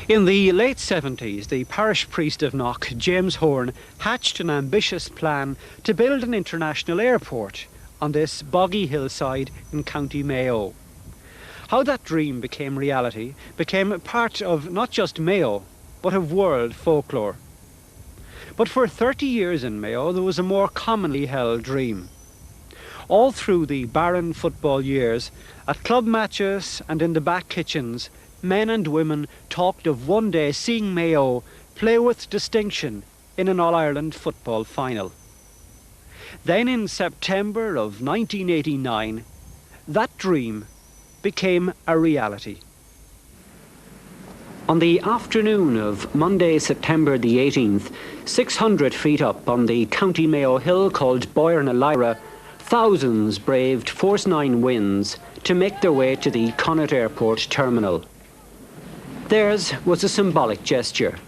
In the late 70s, the parish priest of Knock, James Horn, hatched an ambitious plan to build an international airport on this boggy hillside in County Mayo. How that dream became reality became part of not just Mayo, but of world folklore. But for 30 years in Mayo, there was a more commonly held dream. All through the barren football years, at club matches and in the back kitchens, men and women talked of one day seeing Mayo play with distinction in an All-Ireland football final. Then in September of 1989, that dream became a reality. On the afternoon of Monday, September the 18th, 600 feet up on the County Mayo hill called Boyarnalira, thousands braved Force 9 winds to make their way to the Connacht Airport terminal. Theirs was a symbolic gesture.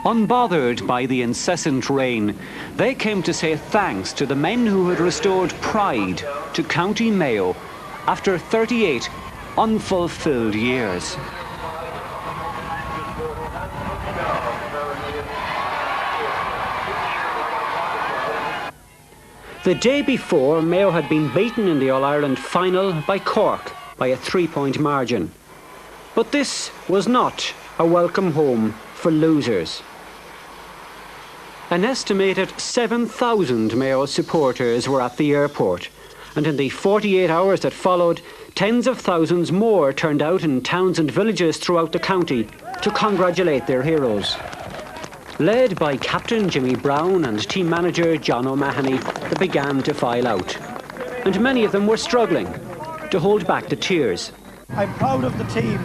Unbothered by the incessant rain, they came to say thanks to the men who had restored pride to County Mayo after 38 unfulfilled years. The day before, Mayo had been beaten in the All-Ireland final by Cork by a 3-point margin. But this was not a welcome home for losers. An estimated 7,000 Mayo supporters were at the airport, and in the 48 hours that followed, tens of thousands more turned out in towns and villages throughout the county to congratulate their heroes. Led by Captain Jimmy Brown and team manager John O'Mahony, they began to file out. And many of them were struggling to hold back the tears. I'm proud of the team,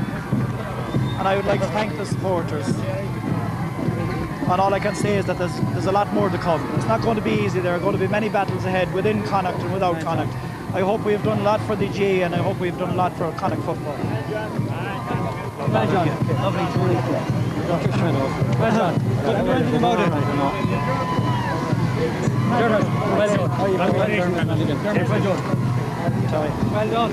and I would like to thank the supporters. And all I can say is that there's a lot more to come. It's not going to be easy. There are going to be many battles ahead within Connacht and without Connacht. I hope we've done a lot for the G, and I hope we've done a lot for Connacht football. Well done. Lovely to meet you. Well done. Don't know anything about it. Dermot, well done. Well done.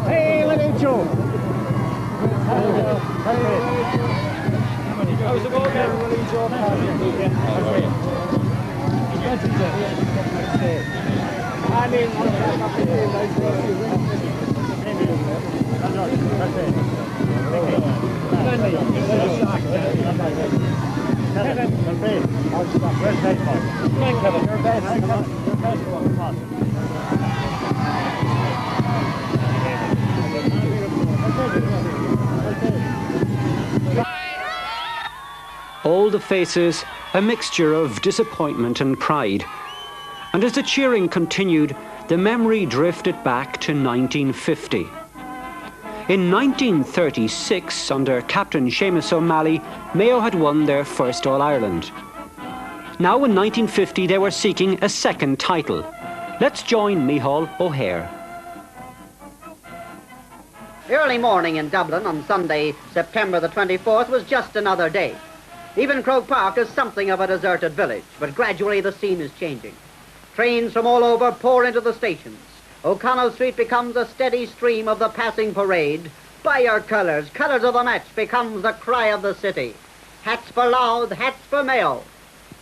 Hey, what did you? How's the ball there? All the faces, a mixture of disappointment and pride. And as the cheering continued, the memory drifted back to 1950. In 1936, under Captain Seamus O'Malley, Mayo had won their first All-Ireland. Now in 1950, they were seeking a second title. Let's join Micheál O'Hare. Early morning in Dublin on Sunday, September the 24th, was just another day. Even Croke Park is something of a deserted village, but gradually the scene is changing. Trains from all over pour into the stations. O'Connell Street becomes a steady stream of the passing parade. By your colours, colours of the match becomes the cry of the city. Hats for Louth, hats for Mayo.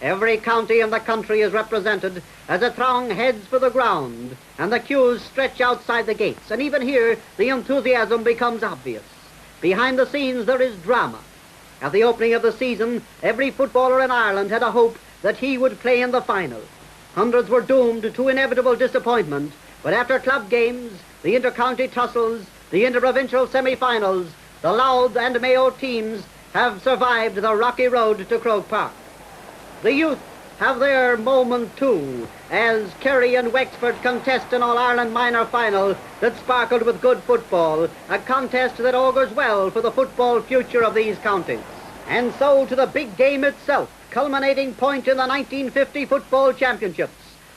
Every county in the country is represented as a throng heads for the ground, and the queues stretch outside the gates. And even here, the enthusiasm becomes obvious. Behind the scenes, there is drama. At the opening of the season, every footballer in Ireland had a hope that he would play in the final. Hundreds were doomed to inevitable disappointment, but after club games, the inter-county tussles, the inter-provincial semi-finals, the Louth and Mayo teams have survived the rocky road to Croke Park. The youth have their moment too, as Kerry and Wexford contest an All-Ireland minor final that sparkled with good football, a contest that augurs well for the football future of these counties. And so to the big game itself, culminating point in the 1950 football championships.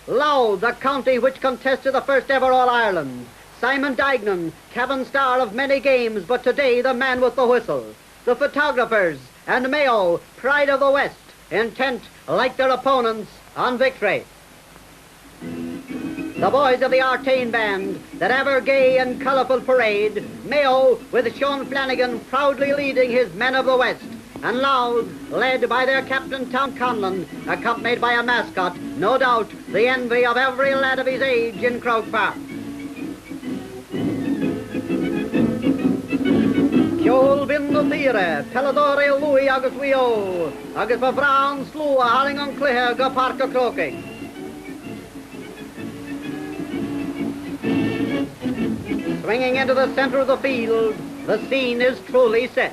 Louth, the county which contested the first ever All-Ireland. Simon Dignan, Cavan star of many games, but today the man with the whistle. The photographers and Mayo, pride of the West, intent, like their opponents, on victory. The boys of the Artane band, that ever gay and colourful parade, Mayo with Sean Flanagan proudly leading his men of the West, and Louth led by their captain Tom Conlon, accompanied by a mascot, no doubt the envy of every lad of his age in Croke Park. Ceol bin no tire, peladore Louis agus wio, agus fa Brown slew a haling on Clihe go Park o Croking. Swinging into the center of the field, the scene is truly set.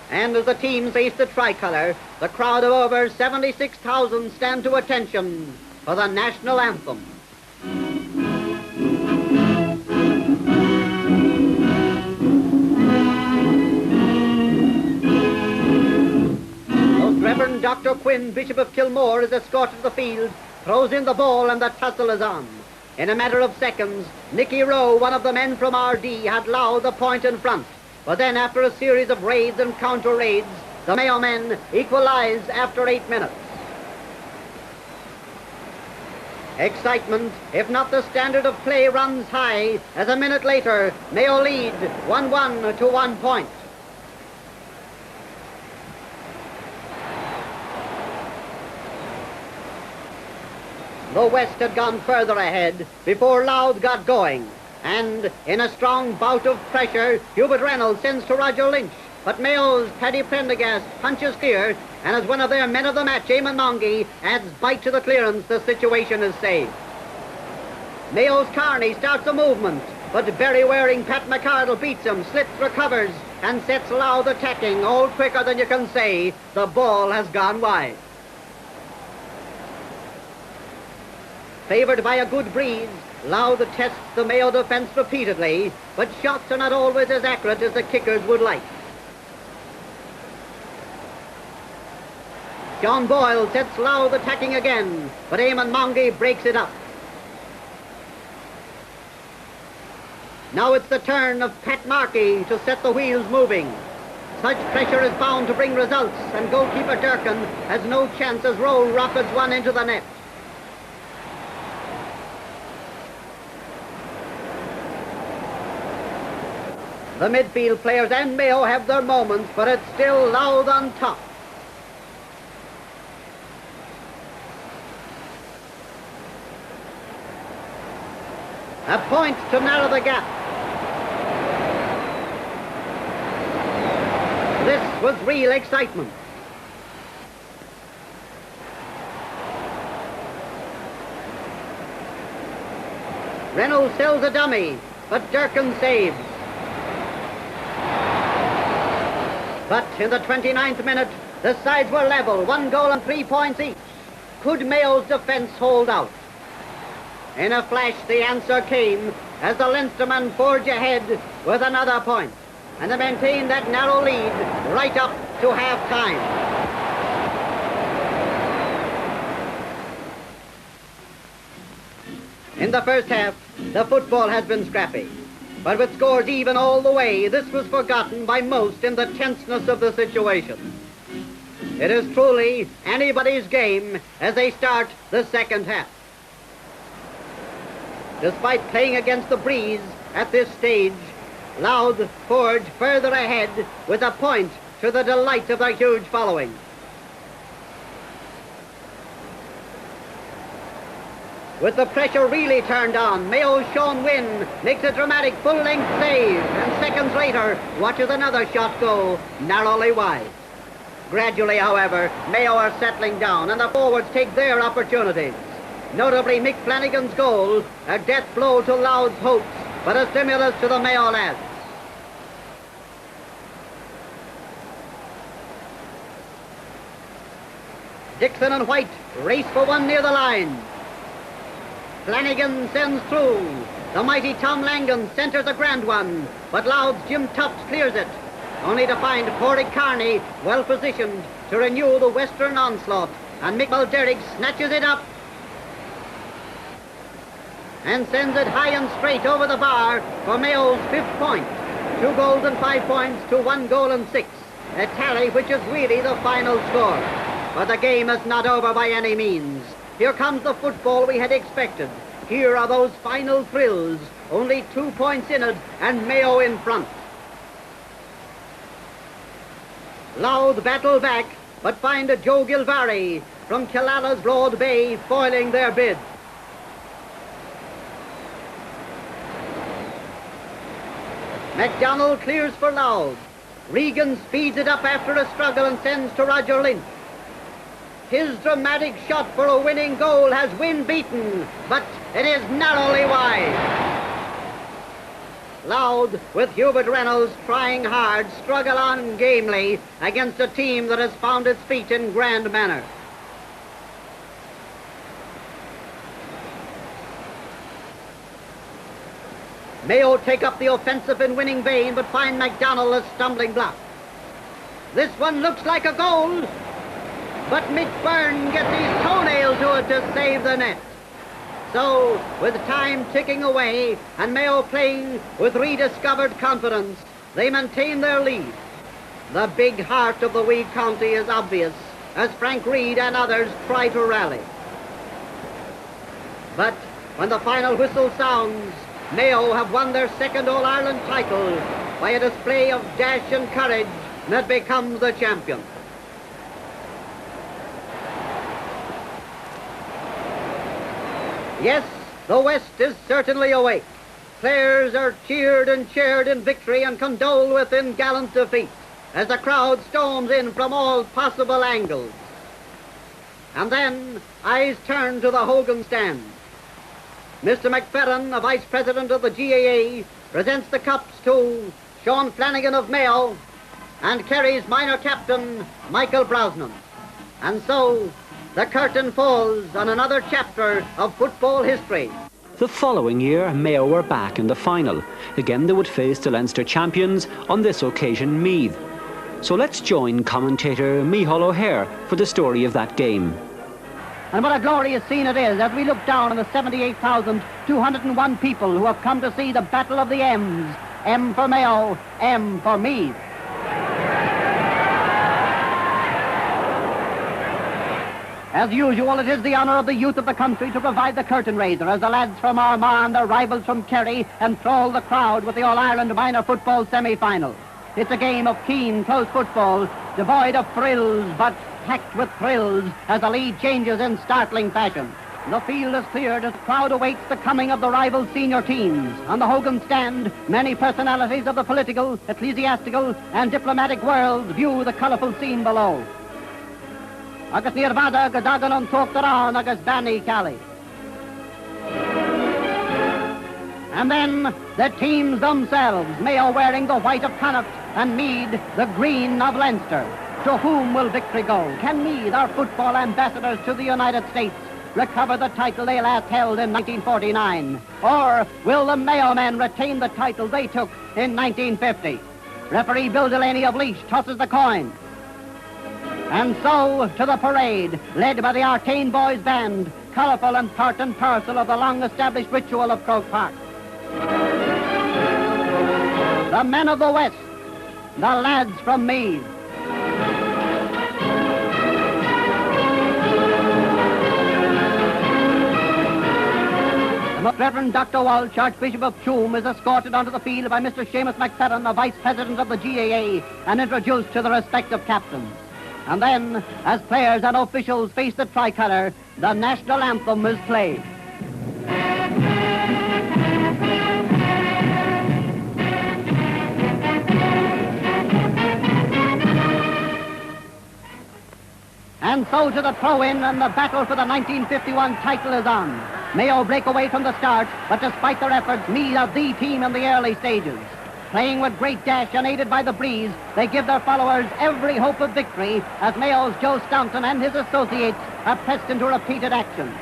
And as the teams face the tricolour, the crowd of over 76,000 stand to attention for the national anthem. Most Reverend Dr. Quinn, Bishop of Kilmore, is escorted to the field, throws in the ball, and the tussle is on. In a matter of seconds, Nicky Rowe, one of the men from RD, had Louth a point in front. But then, after a series of raids and counter-raids, the Mayo men equalised after 8 minutes. Excitement, if not the standard of play, runs high as a minute later, Mayo lead 1-1 to 1 point. The West had gone further ahead before Louth got going. And in a strong bout of pressure, Hubert Reynolds sends to Roger Lynch. But Mayo's Paddy Prendergast punches clear, and as one of their men of the match, Eamon Mongie, adds bite to the clearance, the situation is saved. Mayo's Carney starts a movement, but very-wearing Pat McCardle beats him, slips, recovers, and sets Louth attacking, all quicker than you can say. The ball has gone wide. Favoured by a good breeze, Louth tests the Mayo defence repeatedly, but shots are not always as accurate as the kickers would like. John Boyle sets Louth attacking again, but Eamon Mongie breaks it up. Now it's the turn of Pat Markey to set the wheels moving. Such pressure is bound to bring results, and goalkeeper Durkin has no chance as Rowe rockets one into the net. The midfield players and Mayo have their moments, but it's still Louth on top. A point to narrow the gap. This was real excitement. Reynolds sells a dummy, but Durkin saves. But in the 29th minute, the sides were level, 1 goal and 3 points each. Could Mayo's defence hold out? In a flash, the answer came as the Leinstermen forge ahead with another point, and they maintained that narrow lead right up to half-time. In the first half, the football has been scrappy. But with scores even all the way, this was forgotten by most in the tenseness of the situation. It is truly anybody's game as they start the second half. Despite playing against the breeze at this stage, Louth forge further ahead with a point to the delight of their huge following. With the pressure really turned on, Mayo's Sean Wynne makes a dramatic full-length save, and seconds later watches another shot go narrowly wide. Gradually, however, Mayo are settling down, and the forwards take their opportunities. Notably, Mick Flanagan's goal, a death blow to Louth's hopes, but a stimulus to the Mayo lads. Dixon and White race for one near the line. Flanagan sends through. The mighty Tom Langan centres a grand one, but Louth's Jim Tufts clears it, only to find Porrick Carney well positioned to renew the western onslaught And Mick Derrick snatches it up and sends it high and straight over the bar for Mayo's 5th point. 2 goals and 5 points to 1 goal and 6. A tally which is really the final score. But the game is not over by any means. Here comes the football we had expected. Here are those final thrills. Only 2 points in it and Mayo in front. Louth battle back, but find a Joe Gilvary from Killala's Broad Bay foiling their bid. MacDonald clears for Louth. Regan speeds it up after a struggle and sends to Roger Lynch. His dramatic shot for a winning goal has wind beaten, but it is narrowly wide. Louth, with Hubert Reynolds trying hard, struggle on gamely against a team that has found its feet in grand manner. Mayo take up the offensive in winning vein, but find MacDonald a stumbling block. This one looks like a goal, but Mick Byrne gets his toenail to it to save the net. So, with time ticking away and Mayo playing with rediscovered confidence, they maintain their lead. The big heart of the wee county is obvious as Frank Reid and others try to rally. But when the final whistle sounds, Mayo have won their 2nd All-Ireland title by a display of dash and courage that becomes the champion. Yes, the West is certainly awake. Players are cheered and cheered in victory and condole with in gallant defeat as the crowd storms in from all possible angles. And then eyes turn to the Hogan stand. Mr. McFerrin, the Vice President of the GAA, presents the cups to Sean Flanagan of Mayo and Kerry's minor captain, Michael Brosnan. And so, the curtain falls on another chapter of football history. The following year, Mayo were back in the final. Again, they would face the Leinster champions, on this occasion Meath. So let's join commentator Micheál O'Hare for the story of that game. And what a glorious scene it is as we look down on the 78,201 people who have come to see the Battle of the M's. M for Mayo, M for Meath. As usual, it is the honour of the youth of the country to provide the curtain raiser as the lads from Armagh and their rivals from Kerry enthrall the crowd with the All-Ireland minor football semi-final. It's a game of keen, close football, devoid of frills, but packed with thrills as the lead changes in startling fashion. The field is cleared as the crowd awaits the coming of the rival senior teams. On the Hogan stand, many personalities of the political, ecclesiastical and diplomatic world view the colourful scene below. Agus níor bhada go dagan an tóchtarán agus Banny Cali. And then the teams themselves, Mayo wearing the white of Connacht and Meath the green of Leinster. To whom will victory go? Can Meath, our football ambassadors to the United States, recover the title they last held in 1949? Or will the Mayo men retain the title they took in 1950? Referee Bill Delaney of Laois tosses the coin. And so to the parade, led by the Arcane Boys Band, colourful and part and parcel of the long-established ritual of Croke Park. The men of the West, the lads from Meath. The Most Reverend Dr. Walsh, Archbishop of Tuam, is escorted onto the field by Mr. Seamus McFerrin, the Vice President of the GAA, and introduced to the respective captains. And then, as players and officials face the tricolour, the national anthem is played. And so to the throw-in, and the battle for the 1951 title is on. Mayo break away from the start, but despite their efforts, Meath are the team in the early stages. Playing with great dash and aided by the breeze, they give their followers every hope of victory as Mayo's Joe Staunton and his associates are pressed into repeated action.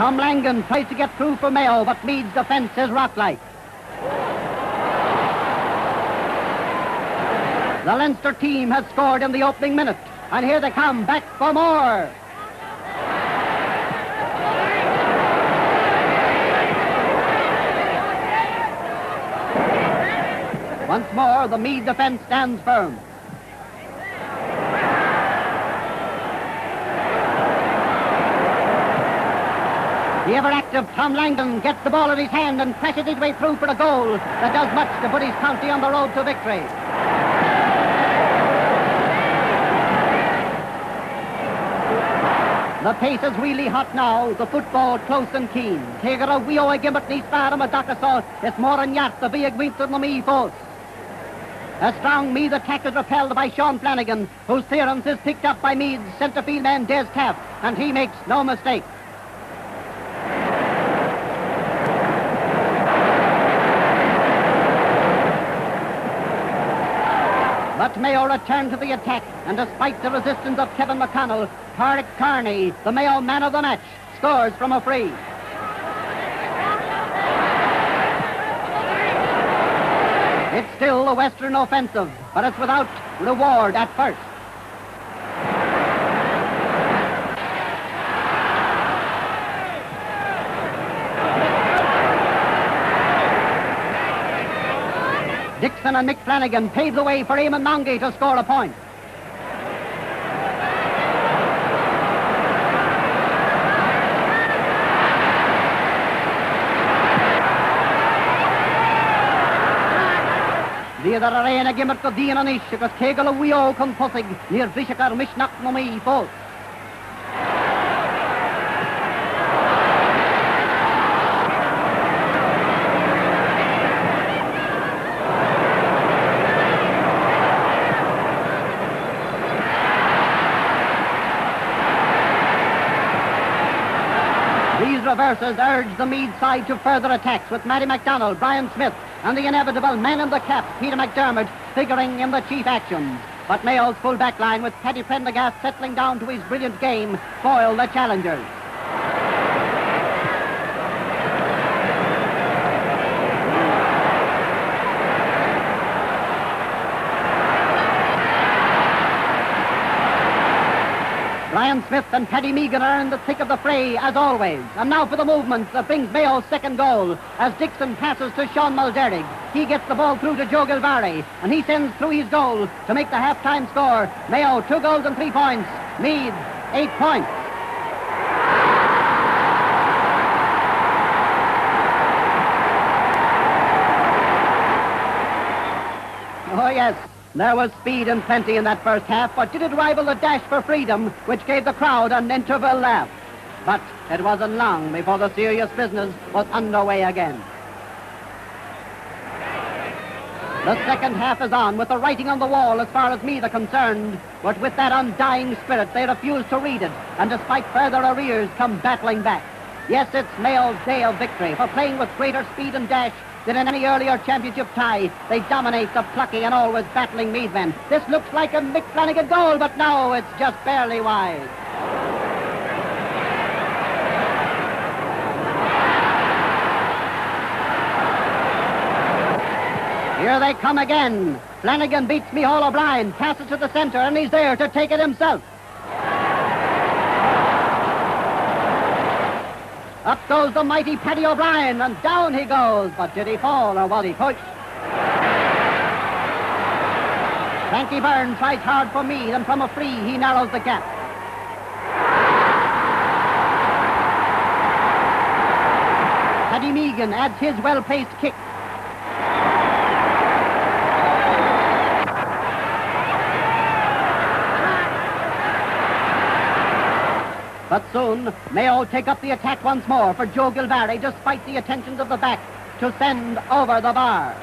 Tom Langan tries to get through for Mayo, but Meade's defence is rock-like. The Leinster team has scored in the opening minute, and here they come, back for more. Once more, the Meade defence stands firm. The ever-active Tom Langdon gets the ball in his hand and crashes his way through for a goal that does much to put his county on the road to victory. The pace is really hot now, the football close and keen. Tegar a wee o gimmert ní spar am a dacasol, it's more than yart the big winter no me false. A strong Meade attack is repelled by Sean Flanagan, whose clearance is picked up by Meade's centre-field man Des Taft, and he makes no mistake. But Mayo returned to the attack, and despite the resistance of Kevin McConnell, Pádraig Kearney, the Mayo man of the match, scores from a free. It's still a Western offensive, but it's without reward at first. Dixon and Mick Flanagan paved the way for Eamon Mongie to score a point. The other arena gimmert go Dean and Ish, because Kegel a wee o con Pussig, near Vishakar Mishnak no me false. Reverses urged the Meade side to further attacks, with Matty MacDonald, Brian Smith, and the inevitable man in the cap, Peter McDermott, figuring in the chief actions. But Mayo's full back line, with Paddy Prendergast settling down to his brilliant game, foiled the challengers. Brian Smith and Paddy Meagan are in the thick of the fray, as always. And now for the movement that brings Mayo's second goal, as Dixon passes to Sean Mulderrig. He gets the ball through to Joe Gilvary, and he sends through his goal to make the half-time score. Mayo, 2 goals and 3 points. Meade, 8 points. Oh, yes. There was speed and plenty in that first half, but did it rival the dash for freedom, which gave the crowd an interval laugh? But it wasn't long before the serious business was underway again. The second half is on, with the writing on the wall as far as Meath are concerned, but with that undying spirit they refuse to read it, and despite further arrears come battling back. Yes, it's Mayo's day of victory, for playing with greater speed and dash than in any earlier championship tie, they dominate the plucky and always battling Meath men. This looks like a Mick Flanagan goal, but no, it's just barely wide. Here they come again. Flanagan beats Micheál O'Brien, passes to the centre, and he's there to take it himself. Up goes the mighty Paddy O'Brien, and down he goes. But did he fall, or was he pushed? Frankie Byrne tries hard for Meath, and from a free he narrows the gap. Paddy Meagan adds his well-placed kick. But soon, Mayo take up the attack once more for Joe Gilvary, despite the attentions of the back, to send over the bar.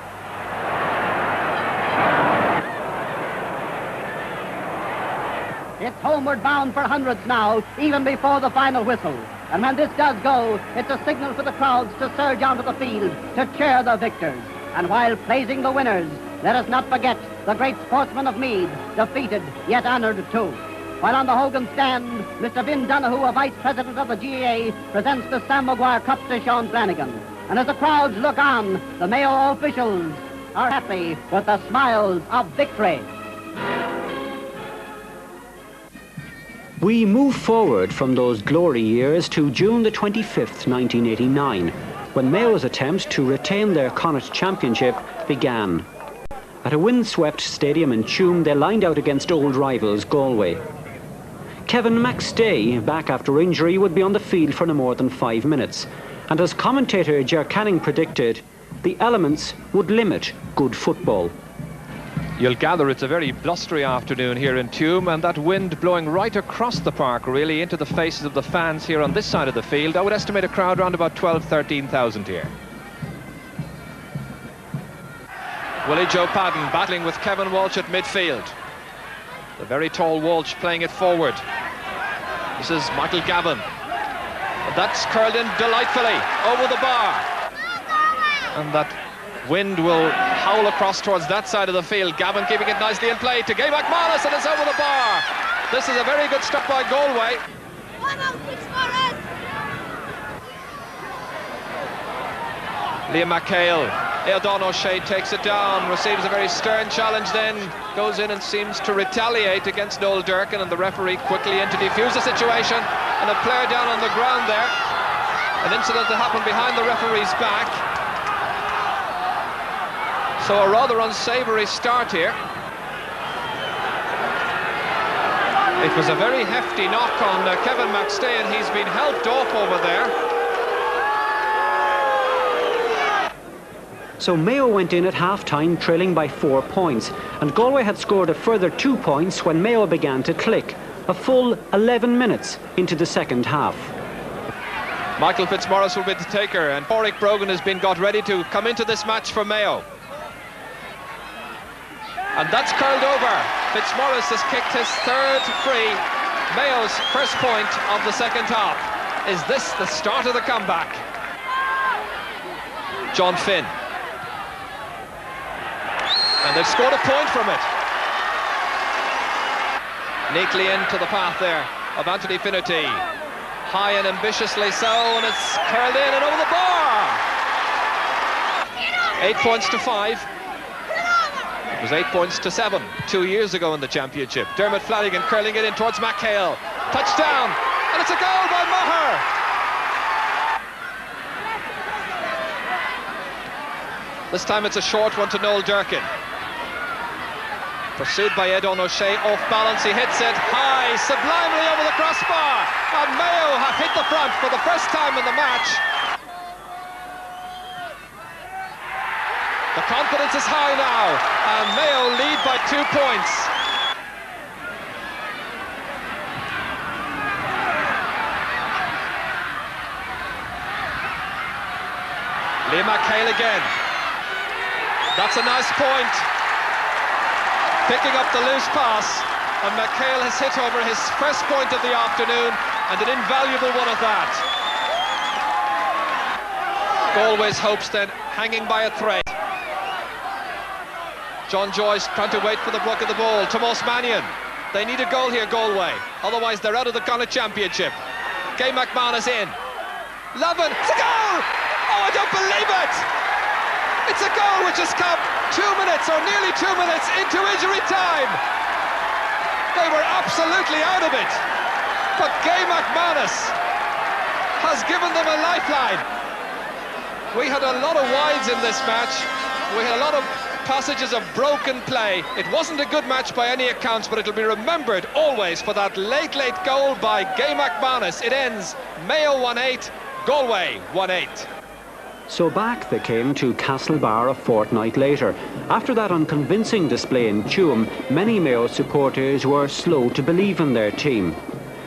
It's homeward bound for hundreds now, even before the final whistle. And when this does go, it's a signal for the crowds to surge onto the field to cheer the victors. And while praising the winners, let us not forget the great sportsmen of Meath, defeated yet honored too. while on the Hogan stand, Mr. Vin Donoghue, a vice president of the GAA, presents the Sam Maguire Cup to Sean Flanagan. And as the crowds look on, the Mayo officials are happy with the smiles of victory. We move forward from those glory years to June the 25th, 1989, when Mayo's attempt to retain their Connacht championship began. At a windswept stadium in Tuam, they lined out against old rivals Galway. Kevin McStay, back after injury, would be on the field for no more than 5 minutes. And as commentator Ger Canning predicted, the elements would limit good football. You'll gather it's a very blustery afternoon here in Tuam, and that wind blowing right across the park, really, into the faces of the fans here on this side of the field. I would estimate a crowd around about 13,000 here. Willie Joe Padden battling with Kevin Walsh at midfield. The very tall Walsh playing it forward. This is Michael Gavin. And that's curled in delightfully over the bar. And that wind will howl across towards that side of the field. Gavin keeping it nicely in play to Gay McManus, and it's over the bar. This is a very good stop by Galway. Liam McHale. Aidan O'Shea takes it down, receives a very stern challenge, then goes in and seems to retaliate against Noel Durkin, and the referee quickly in to defuse the situation, and a player down on the ground there. An incident that happened behind the referee's back. So a rather unsavoury start here. It was a very hefty knock on Kevin McStay, and he's been helped off over there. So Mayo went in at half-time trailing by 4 points, and Galway had scored a further 2 points when Mayo began to click, a full 11 minutes into the second half. Michael Fitzmaurice will be the taker, and Pádraig Brogan has been got ready to come into this match for Mayo. And that's curled over. Fitzmaurice has kicked his third free, Mayo's first point of the second half. Is this the start of the comeback? John Finn. And they've scored a point from it. Neatly into the path there of Anthony Finnerty. High and ambitiously so, and it's curled in and over the bar. 8 points to 5. It was 8 points to 7 2 years ago in the championship. Dermot Flanagan curling it in towards McHale. Touchdown, and it's a goal by Maher. This time it's a short one to Noel Durkin. Pursued by Aidan O'Shea, off balance, he hits it high, sublimely over the crossbar, and Mayo have hit the front for the first time in the match. The confidence is high now, and Mayo lead by 2 points. Liam McHale again. That's a nice point. Picking up the loose pass, and McHale has hit over his first point of the afternoon, and an invaluable one at that. Galway's hopes then hanging by a thread. John Joyce trying to wait for the block of the ball. Tomás Mannion. They need a goal here, Galway. Otherwise they're out of the Connacht Championship. Gay McManus in. Levin, it's a goal! Oh, I don't believe it! It's a goal which has come 2 minutes, or nearly 2 minutes, into injury time. They were absolutely out of it. But Gay McManus has given them a lifeline. We had a lot of wides in this match. We had a lot of passages of broken play. It wasn't a good match by any accounts, but it'll be remembered always for that late goal by Gay McManus. It ends Mayo 1-8, Galway 1-8. So back they came to Castlebar a fortnight later. After that unconvincing display in Tuam, many Mayo supporters were slow to believe in their team.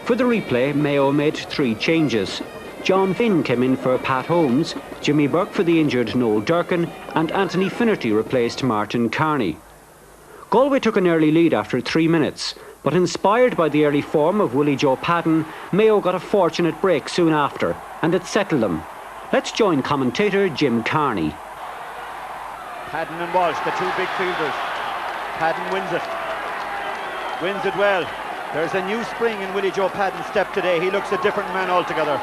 For the replay, Mayo made 3 changes. John Finn came in for Pat Holmes, Jimmy Burke for the injured Noel Durkin, and Anthony Finnerty replaced Martin Carney. Galway took an early lead after 3 minutes, but inspired by the early form of Willie Joe Padden, Mayo got a fortunate break soon after, and it settled them. Let's join commentator Jim Carney. Padden and Walsh, the 2 big fielders. Padden wins it well. There's a new spring in Willie Joe Padden's step today. He looks a different man altogether.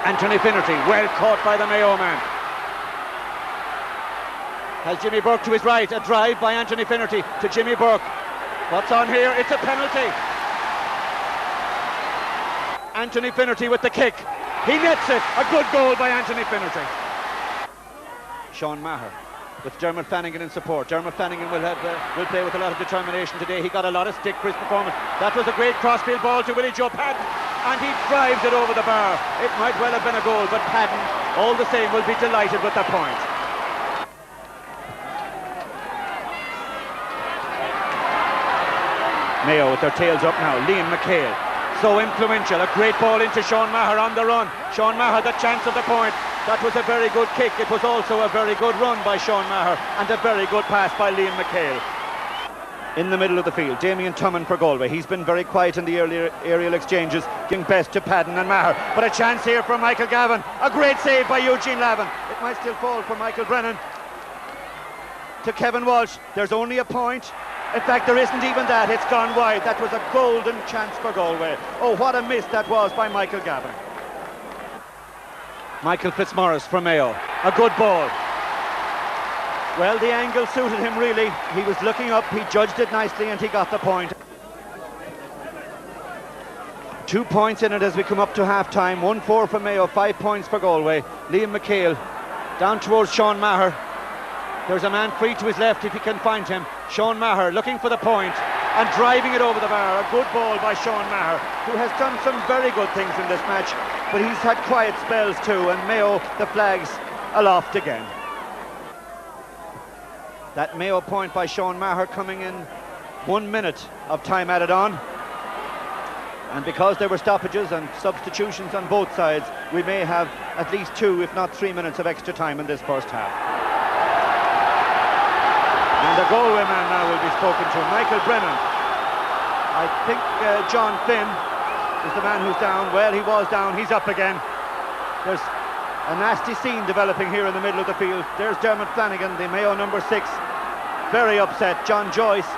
Anthony Finnerty, well caught by the Mayo man. Has Jimmy Burke to his right, a drive by Anthony Finnerty to Jimmy Burke. What's on here? It's a penalty. Anthony Finnerty with the kick. He nets it. A good goal by Anthony Finnerty. Sean Maher with Dermot Flanagan in support. Dermot Flanagan will play with a lot of determination today. He got a lot of stick for his performance. That was a great crossfield ball to Willie Joe Padden, and he drives it over the bar. It might well have been a goal, but Padden, all the same, will be delighted with the point. Mayo with their tails up now. Liam McHale, so influential. A great ball into Sean Maher on the run. Sean Maher, the chance of the point. That was a very good kick. It was also a very good run by Sean Maher, and a very good pass by Liam McHale. In the middle of the field, Damien Tumman for Galway. He's been very quiet in the earlier aerial exchanges, giving best to Padden and Maher. But a chance here for Michael Gavin. A great save by Eugene Lavin. It might still fall for Michael Brennan. To Kevin Walsh. There's only a point. In fact, there isn't even that. It's gone wide. That was a golden chance for Galway. Oh, what a miss that was by Michael Gavin. Michael Fitzmaurice from Mayo. A good ball. Well, the angle suited him really. He was looking up, he judged it nicely, and he got the point. 2 points in it as we come up to half-time. 1-4 for Mayo, 5 points for Galway. Liam McHale down towards Sean Maher. There's a man free to his left if he can find him. Sean Maher looking for the point and driving it over the bar. A good ball by Sean Maher, who has done some very good things in this match, but he's had quiet spells too, and Mayo, the flags aloft again. That Mayo point by Sean Maher coming in 1 minute of time added on. And because there were stoppages and substitutions on both sides, we may have at least 2, if not 3 minutes of extra time in this first half. And the Galway man now will be spoken to, Michael Brennan. I think John Finn is the man who's down. Well, he was down, he's up again. There's a nasty scene developing here in the middle of the field. There's Dermot Flanagan, the Mayo number 6, very upset. John Joyce,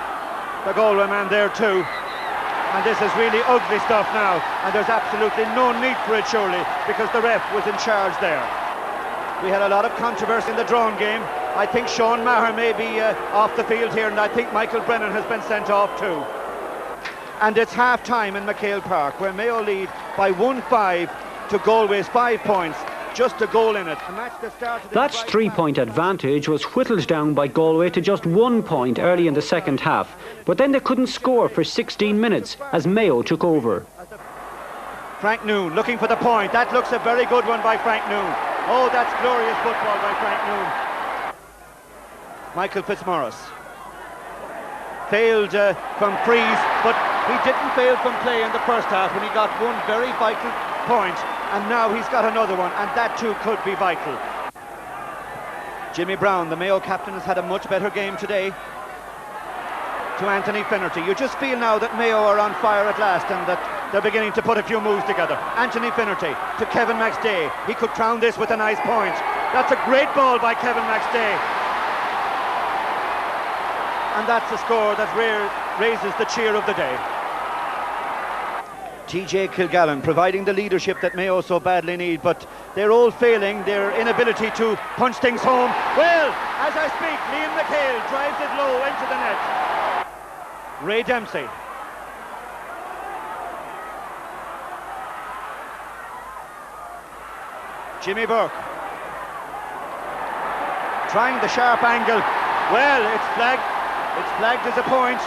the Galway man, there too. And this is really ugly stuff now, and there's absolutely no need for it surely, because the ref was in charge there. We had a lot of controversy in the drawn game. I think Sean Maher may be off the field here, and I think Michael Brennan has been sent off too. And it's half-time in McHale Park, where Mayo lead by 1-5 to Galway's 5 points. Just a goal in it. A match that started. That 3-point advantage was whittled down by Galway to just 1 point early in the second half, but then they couldn't score for 16 minutes as Mayo took over. Frank Noon looking for the point. That looks a very good one by Frank Noon. Oh, that's glorious football by Frank Noon. Michael Fitzmaurice failed from freeze, but he didn't fail from play in the first half when he got one very vital point, and now he's got another one, and that too could be vital. Jimmy Brown, the Mayo captain, has had a much better game today. To Anthony Finnerty. You just feel now that Mayo are on fire at last, and that they're beginning to put a few moves together. Anthony Finnerty to Kevin McStay. He could crown this with a nice point. That's a great ball by Kevin McStay. And that's a score that raises the cheer of the day. TJ Kilgallen providing the leadership that Mayo so badly need, but they're all failing their inability to punch things home. Well, as I speak, Liam McHale drives it low into the net. Ray Dempsey. Jimmy Burke. Trying the sharp angle. Well, it's flagged. It's flagged as a point.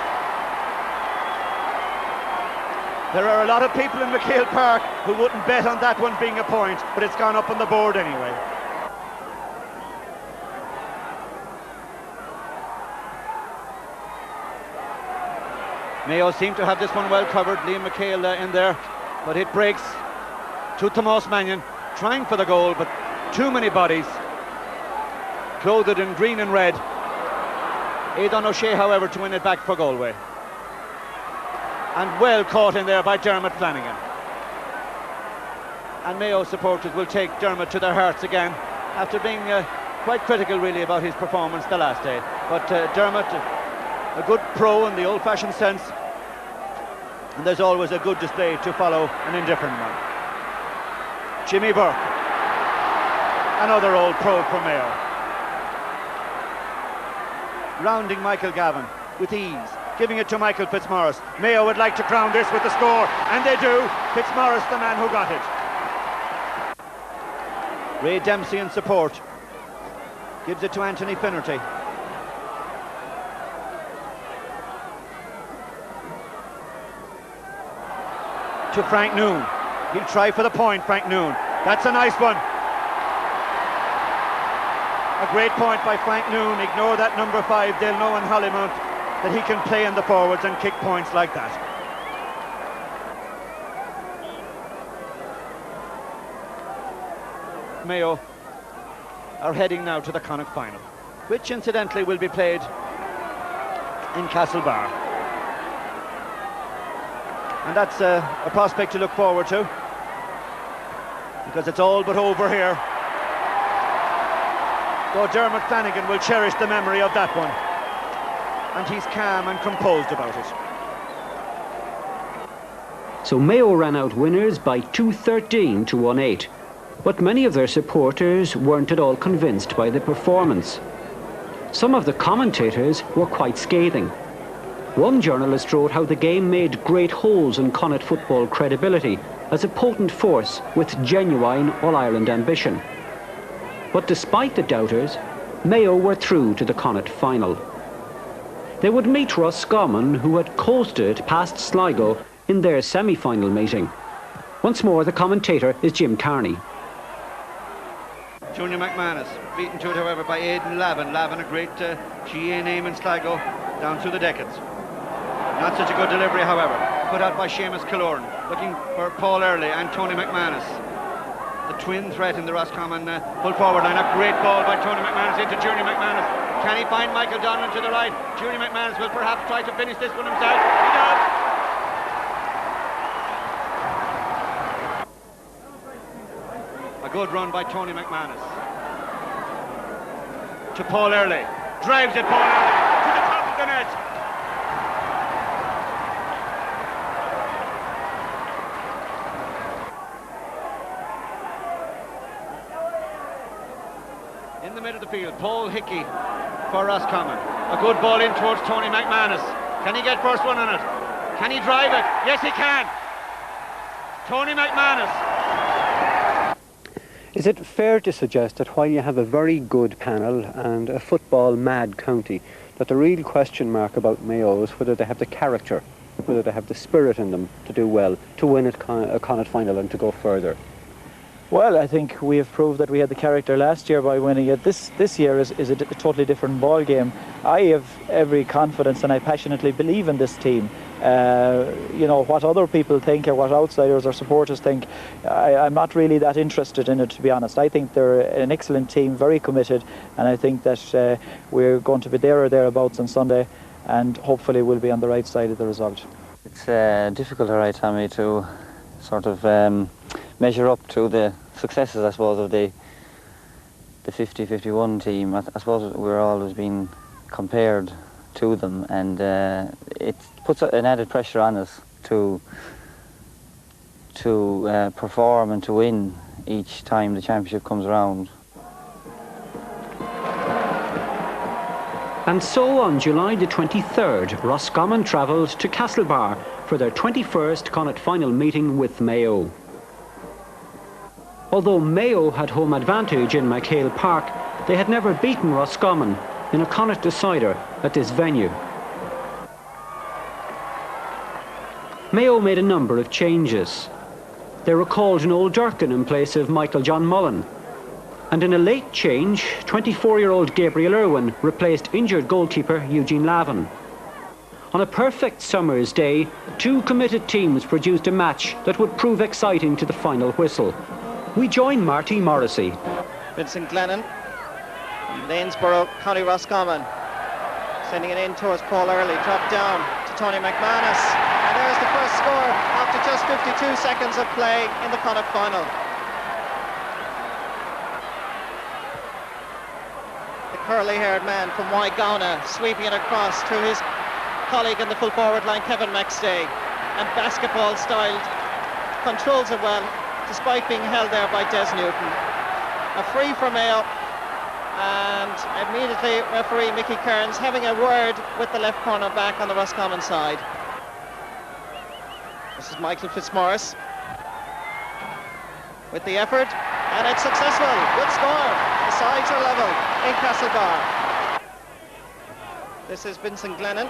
There are a lot of people in McHale Park who wouldn't bet on that one being a point, but it's gone up on the board anyway. Mayo seem to have this one well covered. Liam McHale in there, but it breaks to Tomas Mannion, trying for the goal, but too many bodies clothed in green and red. Aidan O'Shea, however, to win it back for Galway. And well caught in there by Dermot Flanagan. And Mayo supporters will take Dermot to their hearts again after being quite critical really about his performance the last day. But Dermot, a good pro in the old-fashioned sense, and there's always a good display to follow an indifferent one. Jimmy Burke, another old pro for Mayo. Rounding Michael Gavin with ease, giving it to Michael Fitzmaurice. Mayo would like to crown this with the score, and they do. Fitzmaurice, the man who got it. Ray Dempsey in support. Gives it to Anthony Finnerty. To Frank Noon. He'll try for the point, Frank Noon. That's a nice one. A great point by Frank Noon. Ignore that number 5. They'll know in Hollymount that he can play in the forwards and kick points like that. Mayo are heading now to the Connacht final, which incidentally will be played in Castlebar. And that's a prospect to look forward to, because it's all but over here. Though Dermot Flanagan will cherish the memory of that one, and he's calm and composed about it. So Mayo ran out winners by 2-13 to 1-8. But many of their supporters weren't at all convinced by the performance. Some of the commentators were quite scathing. One journalist wrote how the game made great holes in Connacht football credibility as a potent force with genuine All-Ireland ambition. But despite the doubters, Mayo were through to the Connacht final. They would meet Roscommon, who had coasted past Sligo in their semi-final meeting. Once more, the commentator is Jim Carney. Junior McManus, beaten to it, however, by Aidan Lavin. Lavin, a great GA name in Sligo, down through the decades. Not such a good delivery, however. Put out by Seamus Killorn, looking for Paul Early and Tony McManus. The twin threat in the Roscommon full forward line. A great ball by Tony McManus into Junior McManus. Can he find Michael Donlan to the right? Junior McManus will perhaps try to finish this one himself. He does! A good run by Tony McManus. To Paul Early. Drives it, Paul Early, to the top of the net. In the middle of the field, Paul Hickey for Roscommon. A good ball in towards Tony McManus. Can he get first one on it? Can he drive it? Yes, he can. Tony McManus. Is it fair to suggest that while you have a very good panel and a football-mad county, that the real question mark about Mayo is whether they have the character, whether they have the spirit in them to do well, to win a Connacht final and to go further? Well, I think we have proved that we had the character last year by winning it. This year is a totally different ball game. I have every confidence and I passionately believe in this team. You know, what other people think or what outsiders or supporters think, I'm not really that interested in it, to be honest. I think they're an excellent team, very committed, and I think that we're going to be there or thereabouts on Sunday, and hopefully we'll be on the right side of the result. It's difficult, all right, Tommy, to sort of measure up to the successes, I suppose, of the 50-51 team. I suppose we're always being compared to them, and it puts an added pressure on us to perform and to win each time the championship comes around. And so on July the 23rd, Roscommon travelled to Castlebar for their 21st Connacht final meeting with Mayo. Although Mayo had home advantage in McHale Park, they had never beaten Roscommon in a Connacht decider at this venue. Mayo made a number of changes. They recalled Noel Durkin in place of Michael John Mullen. And in a late change, 24-year-old Gabriel Irwin replaced injured goalkeeper Eugene Lavin. On a perfect summer's day, two committed teams produced a match that would prove exciting to the final whistle. We join Marty Morrissey. Vincent Glennon, Lanesborough, County Roscommon, sending it in towards Paul Early, dropped down to Tony McManus, and there's the first score after just 52 seconds of play in the Connacht final. curly-haired man from Waigona, sweeping it across to his colleague in the full forward line, Kevin McStay. And basketball-styled, controls it well, despite being held there by Des Newton. A free for Mayo, and immediately referee Mickey Kearns having a word with the left corner back on the Roscommon side. This is Michael Fitzmaurice with the effort, and it's successful. Good score. The sides are level in Castlebar. This is Vincent Glennon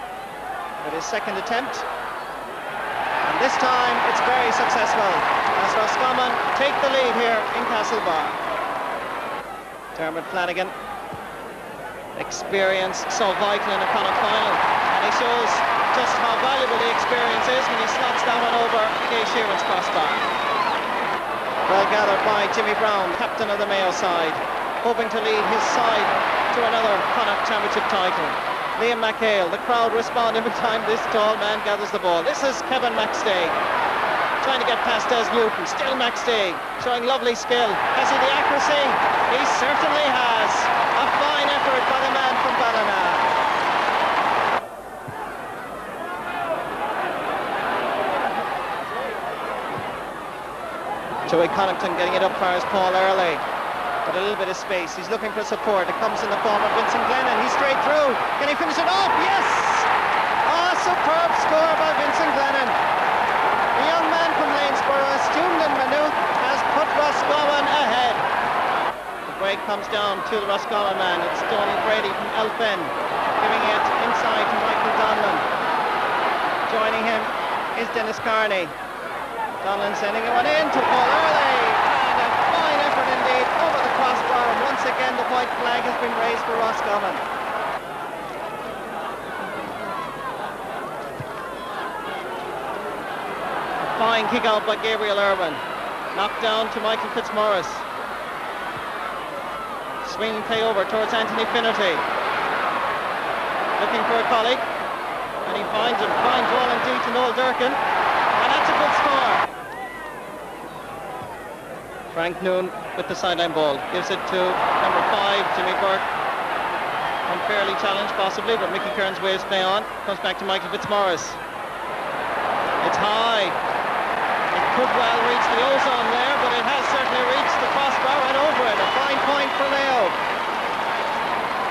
with his second attempt, and this time it's very successful as Roscommon take the lead here in Castlebar. Dermot Flanagan, experience so vital in a Connacht final, and he shows just how valuable the experience is when he slots that one over Kay Sheeran's crossbar. Well gathered by Jimmy Brown, captain of the Mayo side, hoping to lead his side to another Connacht Championship title. Liam McHale, the crowd respond every time this tall man gathers the ball. This is Kevin McStay, trying to get past Des Newton. Still McStay, showing lovely skill. Has he the accuracy? He certainly has. A fine effort by the man from Ballina. Joey Connaughton getting it up for his Paul Early, but a little bit of space. He's looking for support. It comes in the form of Vincent Glennon. He's straight through. Can he finish it off? Yes! Oh, superb score by Vincent Glennon. The young man from Lanesborough, a student in Maynooth, has put Roscommon ahead. The break comes down to the Roscommon man. It's Donald Brady from Elfen, giving it inside to Michael Donlan. Joining him is Dennis Carney. Donlan sending it one in to Paul Early, and a fine effort indeed over the crossbar, and once again the white flag has been raised for Roscommon. Fine kick out by Gabriel Irwin, knocked down to Michael Fitzmaurice. Swinging play over towards Anthony Finnerty, looking for a colleague, and he finds him. Fine ball indeed to Noel Durkin, and that's a good score. Frank Noon with the sideline ball, gives it to number 5, Jimmy Burke. Unfairly challenged possibly, but Mickey Kearns waves play on. Comes back to Michael Fitzmaurice. It's high. It could well reach the ozone there, but it has certainly reached the crossbar and over it. A fine point for Mayo.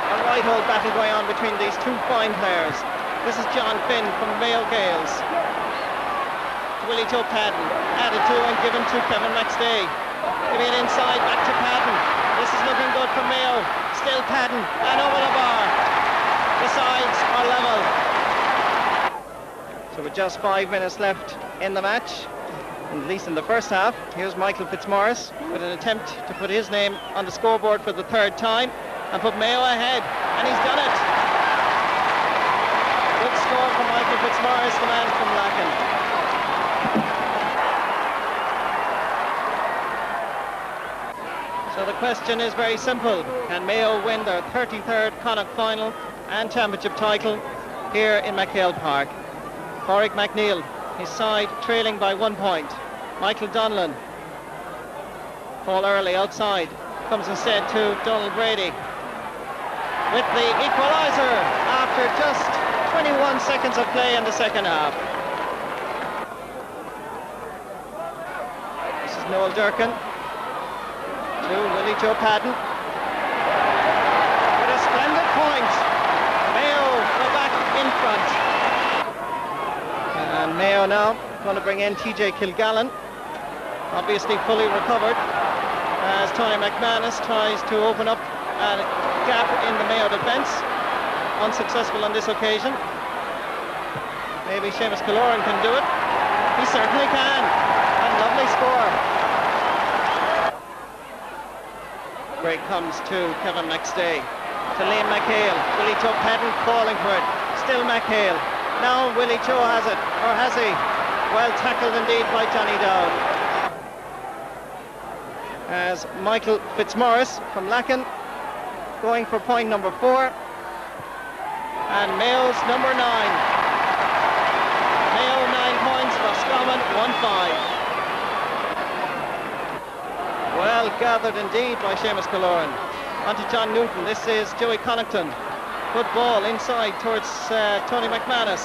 A right-hold battle going on between these two fine players. This is John Finn from Mayo Gales. Willie Joe Padden, added to and given to Kevin McStay. Giving it inside, back to Padden. This is looking good for Mayo. Still Padden, and over the bar. The sides are level. So with just 5 minutes left in the match, at least in the first half, here's Michael Fitzmaurice with an attempt to put his name on the scoreboard for the third time and put Mayo ahead, and he's done it. Good score from Michael Fitzmaurice, the man from Lacken. So the question is very simple. Can Mayo win their 33rd Connacht final and championship title here in McHale Park? Corrick McNeil, his side trailing by 1 point. Michael Donlan. Paul Early outside. Comes instead to Donald Brady with the equaliser after just 21 seconds of play in the second half. This is Noel Durkin to Willie Joe Padden with a splendid point. Mayo go back in front, and Mayo now going to bring in TJ Kilgallen, obviously fully recovered, as Tony McManus tries to open up a gap in the Mayo defence. Unsuccessful on this occasion. Maybe Seamus Killoran can do it. He certainly can. And lovely score. Break comes to Kevin McStay, to Liam McHale. Willie Joe Padden calling for it. Still McHale. Now Willie Joe has it, or has he? Well tackled indeed by Johnny Dowd. As Michael Fitzmaurice from Lacken going for point number 4. And Mayo's number 9. Mayo 9 points, Roscommon 1-5. Well gathered indeed by Seamus Killoran. onto John Newton. This is Joey Connaughton. Good ball inside towards Tony McManus.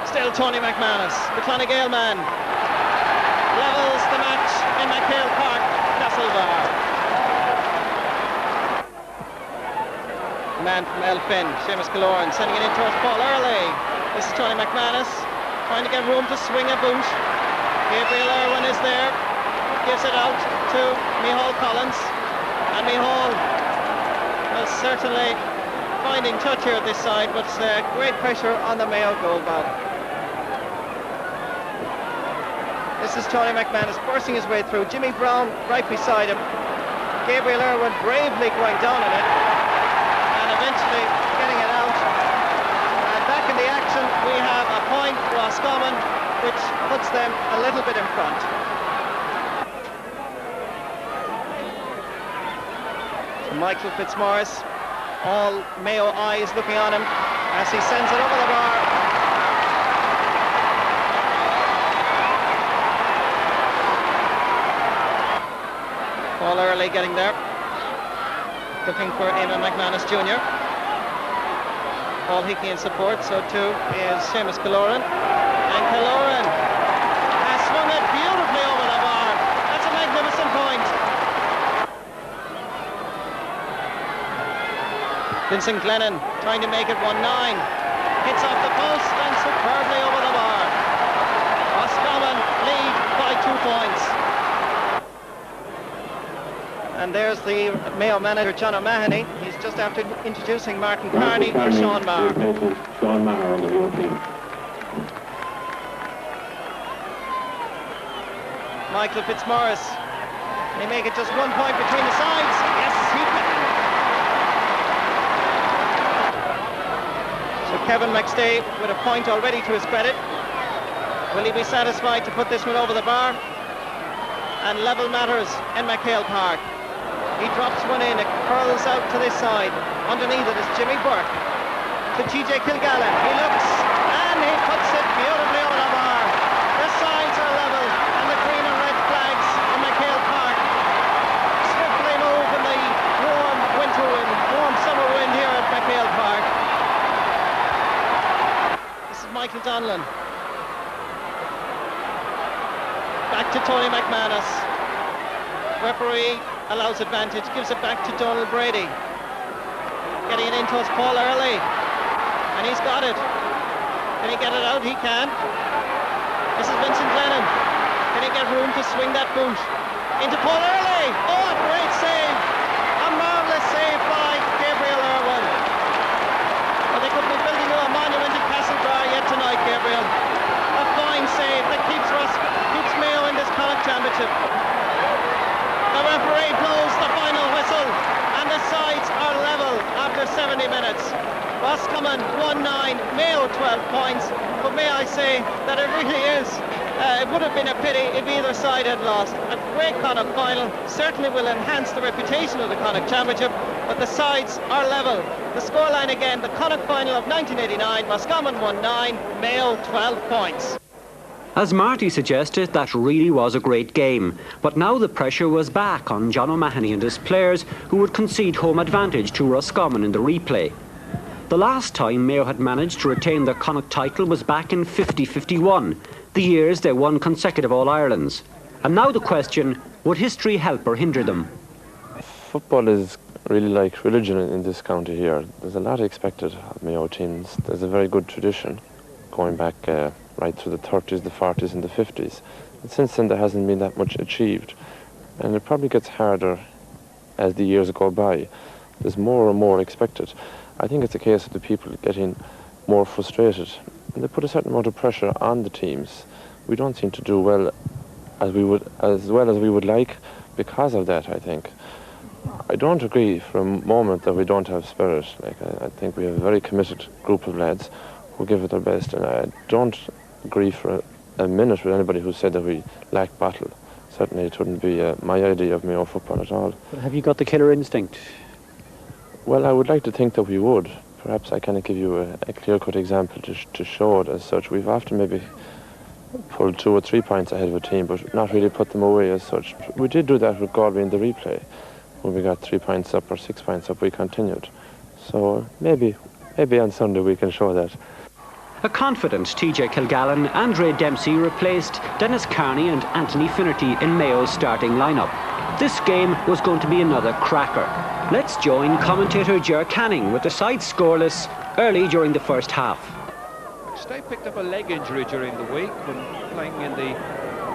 Still Tony McManus, the Clonagale man. Levels the match in McHale Park, Castlebar. Man from Elphin, Seamus Killoran, sending it in towards Paul Early. This is Tony McManus, trying to get room to swing a boot. Gabriel Irwin is there, gives it out to Micheál Collins. And Micheál will certainly finding touch here at this side, but great pressure on the Mayo goal ball. This is Tony McManus bursting his way through. Jimmy Brown right beside him. Gabriel Irwin bravely going down on it and eventually getting it out. And back in the action we have a point for Roscommon, which puts them a little bit in front. So Michael Fitzmaurice, all Mayo eyes looking on him as he sends it over the bar. Paul Early getting there, looking for Eamon McManus Jr. Paul Hickey in support, so too is Seamus Killoran. And Killoran has swung it beautifully over the bar. That's a magnificent point. Vincent Glennon trying to make it 1-9. Hits off the post and superbly over the bar. Roscommon lead by 2 points. And there's the Mayo manager, John O'Mahony. He's just after introducing Martin Carney or Sean Maher. Sean Maher on the field team. Michael Fitzmaurice. Can he make it just 1 point between the sides? Yes, he can. So Kevin McStay with a point already to his credit. Will he be satisfied to put this one over the bar? And level matters in McHale Park. He drops one in, it curls out to this side. Underneath it is Jimmy Burke to TJ Kilgallen. He looks and he puts it beautifully over the bar. The sides are level and the green and red flags in McHale Park swiftly move in the warm winter wind, warm summer wind here at McHale Park. This is Michael Donlan. Back to Tony McManus. Referee allows advantage, gives it back to Donald Brady. Getting it in towards Paul Early. And he's got it. Can he get it out? He can. This is Vincent Glennon. Can he get room to swing that boot? Into Paul Early. Oh, a great save. A marvellous save by Gabriel Irwin. But they could be building you a monument in Castlebar yet tonight, Gabriel. A fine save that keeps Mayo in this Connacht Championship. The referee blows the final whistle and the sides are level after 70 minutes. Roscommon 1-9, Mayo 12 points, but may I say that it really is, it would have been a pity if either side had lost. A great Connacht final certainly will enhance the reputation of the Connacht Championship, but the sides are level. The scoreline again, the Connacht final of 1989, Roscommon 1-9, Mayo 12 points. As Marty suggested, that really was a great game. But now the pressure was back on John O'Mahony and his players, who would concede home advantage to Roscommon in the replay. The last time Mayo had managed to retain their Connacht title was back in 50-51, the years they won consecutive All-Irelands. And now the question, would history help or hinder them? Football is really like religion in this county here. There's a lot expected of Mayo teams. There's a very good tradition going back right through the 30s, the 40s and the 50s. And since then there hasn't been that much achieved. And it probably gets harder as the years go by. There's more and more expected. I think it's a case of the people getting more frustrated. And they put a certain amount of pressure on the teams. We don't seem to do well as we would like because of that, I think. I don't agree for a moment that we don't have spirit. I think we have a very committed group of lads who give it their best, and I don't agree for a minute with anybody who said that we lack battle. Certainly it wouldn't be my idea of Mayo football at all. But have you got the killer instinct? Well, I would like to think that we would. Perhaps I cannot give you a clear-cut example to show it as such. We've often maybe pulled 2 or 3 points ahead of a team, but not really put them away as such. We did do that with Galway in the replay, when we got 3 points up or 6 points up, we continued. So maybe on Sunday we can show that. A confident TJ Kilgallen and Ray Dempsey replaced Dennis Carney and Anthony Finnerty in Mayo's starting lineup. This game was going to be another cracker. Let's join commentator Ger Canning with the side scoreless early during the first half. Stay picked up a leg injury during the week when playing in the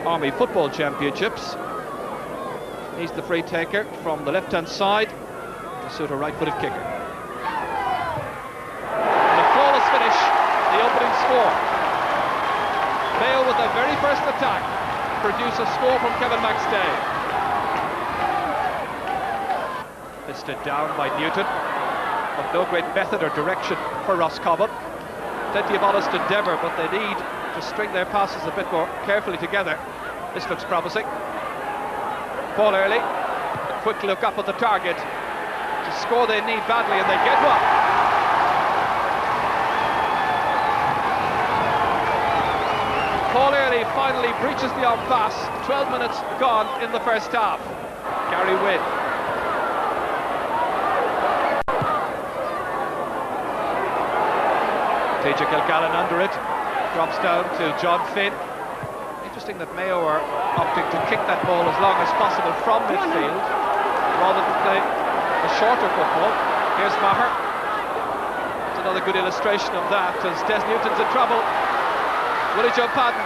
Army Football Championships. He's the free taker from the left-hand side to suit a right-footed kicker. And a flawless finish, the opening score. Mayo with their very first attack produce a score from Kevin McStay. Fisted down by Newton, of no great method or direction for Roscommon. Plenty of honest endeavour, but they need to string their passes a bit more carefully together. This looks promising. Paul Early, a quick look up at the target. To score they need badly, and they get one. Paul Early finally breaches the on-pass. 12 minutes gone in the first half. Gary Wynn. TJ Kilgallen under it. Drops down to John Finn. Interesting that Mayo are opting to kick that ball as long as possible from midfield rather than play a shorter football. Here's Maher. It's another good illustration of that as Des Newton's in trouble. Willie Joe Padden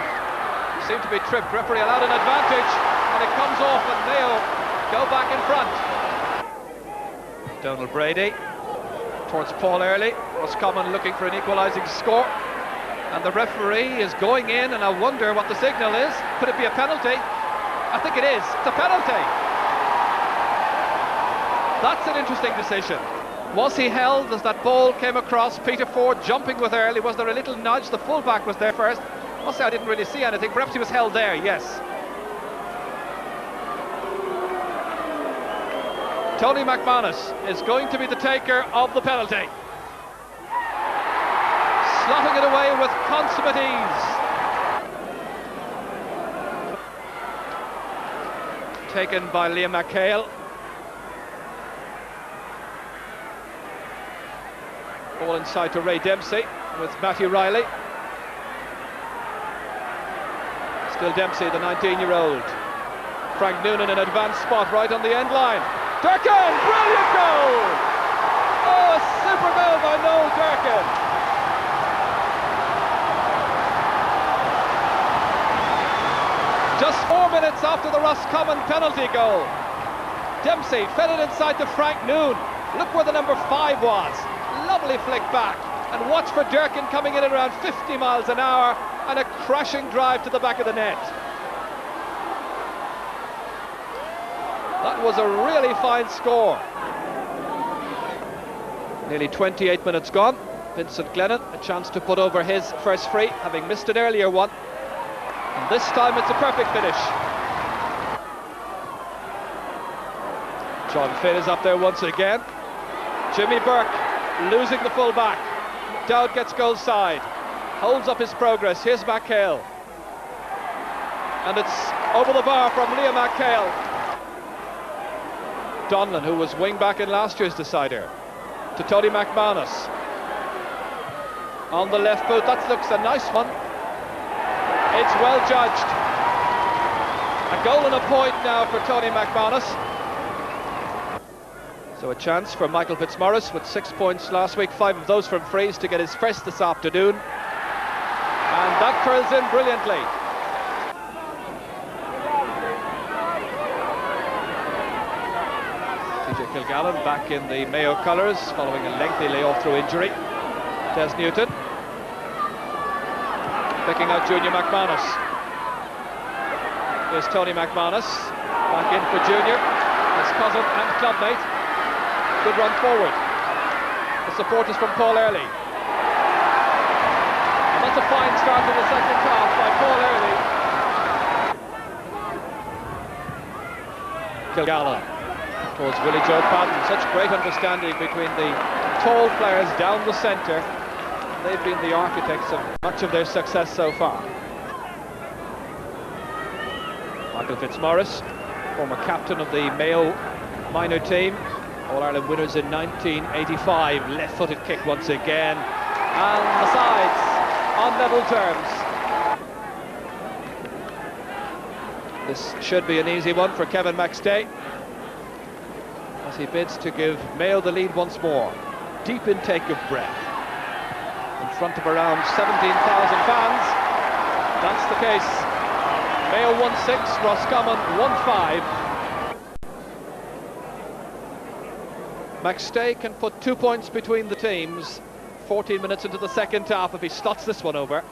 seemed to be tripped. Referee allowed an advantage and it comes off and Mayo go back in front. Donald Brady towards Paul Early. Roscommon looking for an equalising score. And the referee is going in, and I wonder what the signal is. Could it be a penalty? I think it is. It's a penalty. That's an interesting decision. Was he held as that ball came across? Peter Ford jumping with Early. Was there a little nudge? The fullback was there first. Must say I didn't really see anything. Perhaps he was held there, yes. Tony McManus is going to be the taker of the penalty. Slotting it away with consummate ease. Taken by Liam McHale. Ball inside to Ray Dempsey with Matthew Riley. Still Dempsey, the 19-year-old. Frank Noonan in advanced spot right on the end line. Durkin, brilliant goal! Oh, a super goal by Noel Durkin. Just 4 minutes after the Roscommon penalty goal. Dempsey fed it inside to Frank Noon. Look where the number 5 was. Lovely flick back. And watch for Durkin coming in at around 50 miles an hour and a crashing drive to the back of the net. That was a really fine score. Nearly 28 minutes gone. Vincent Glennon, a chance to put over his first free, having missed an earlier one. And this time it's a perfect finish. John Finn is up there once again. Jimmy Burke losing the full back. Dowd gets goal side. Holds up his progress. Here's McHale. And it's over the bar from Liam McHale. Donlan, who was wing back in last year's decider, to Tony McManus. On the left boot, that looks a nice one. It's well judged. A goal and a point now for Tony McManus. So a chance for Michael Fitzmaurice with 6 points last week, 5 of those from frees to get his first this afternoon. And that curls in brilliantly. TJ Kilgallen back in the Mayo colours following a lengthy layoff through injury. Des Newton picking out Junior McManus. Here's Tony McManus back in for Junior, his cousin and clubmate. Good run forward. The support is from Paul Early. And that's a fine start to the second half by Paul Early. Kilgallen towards Willie Joe Padden. Such great understanding between the tall players down the centre. They've been the architects of much of their success so far. Michael Fitzmaurice, former captain of the Mayo minor team, All-Ireland winners in 1985. Left-footed kick once again, and the sides on level terms. This should be an easy one for Kevin McStay, as he bids to give Mayo the lead once more. Deep intake of breath. In front of around 17,000 fans. That's the case. Mayo 1-6, Roscommon 1-5. McStay can put 2 points between the teams 14 minutes into the second half if he slots this one over. A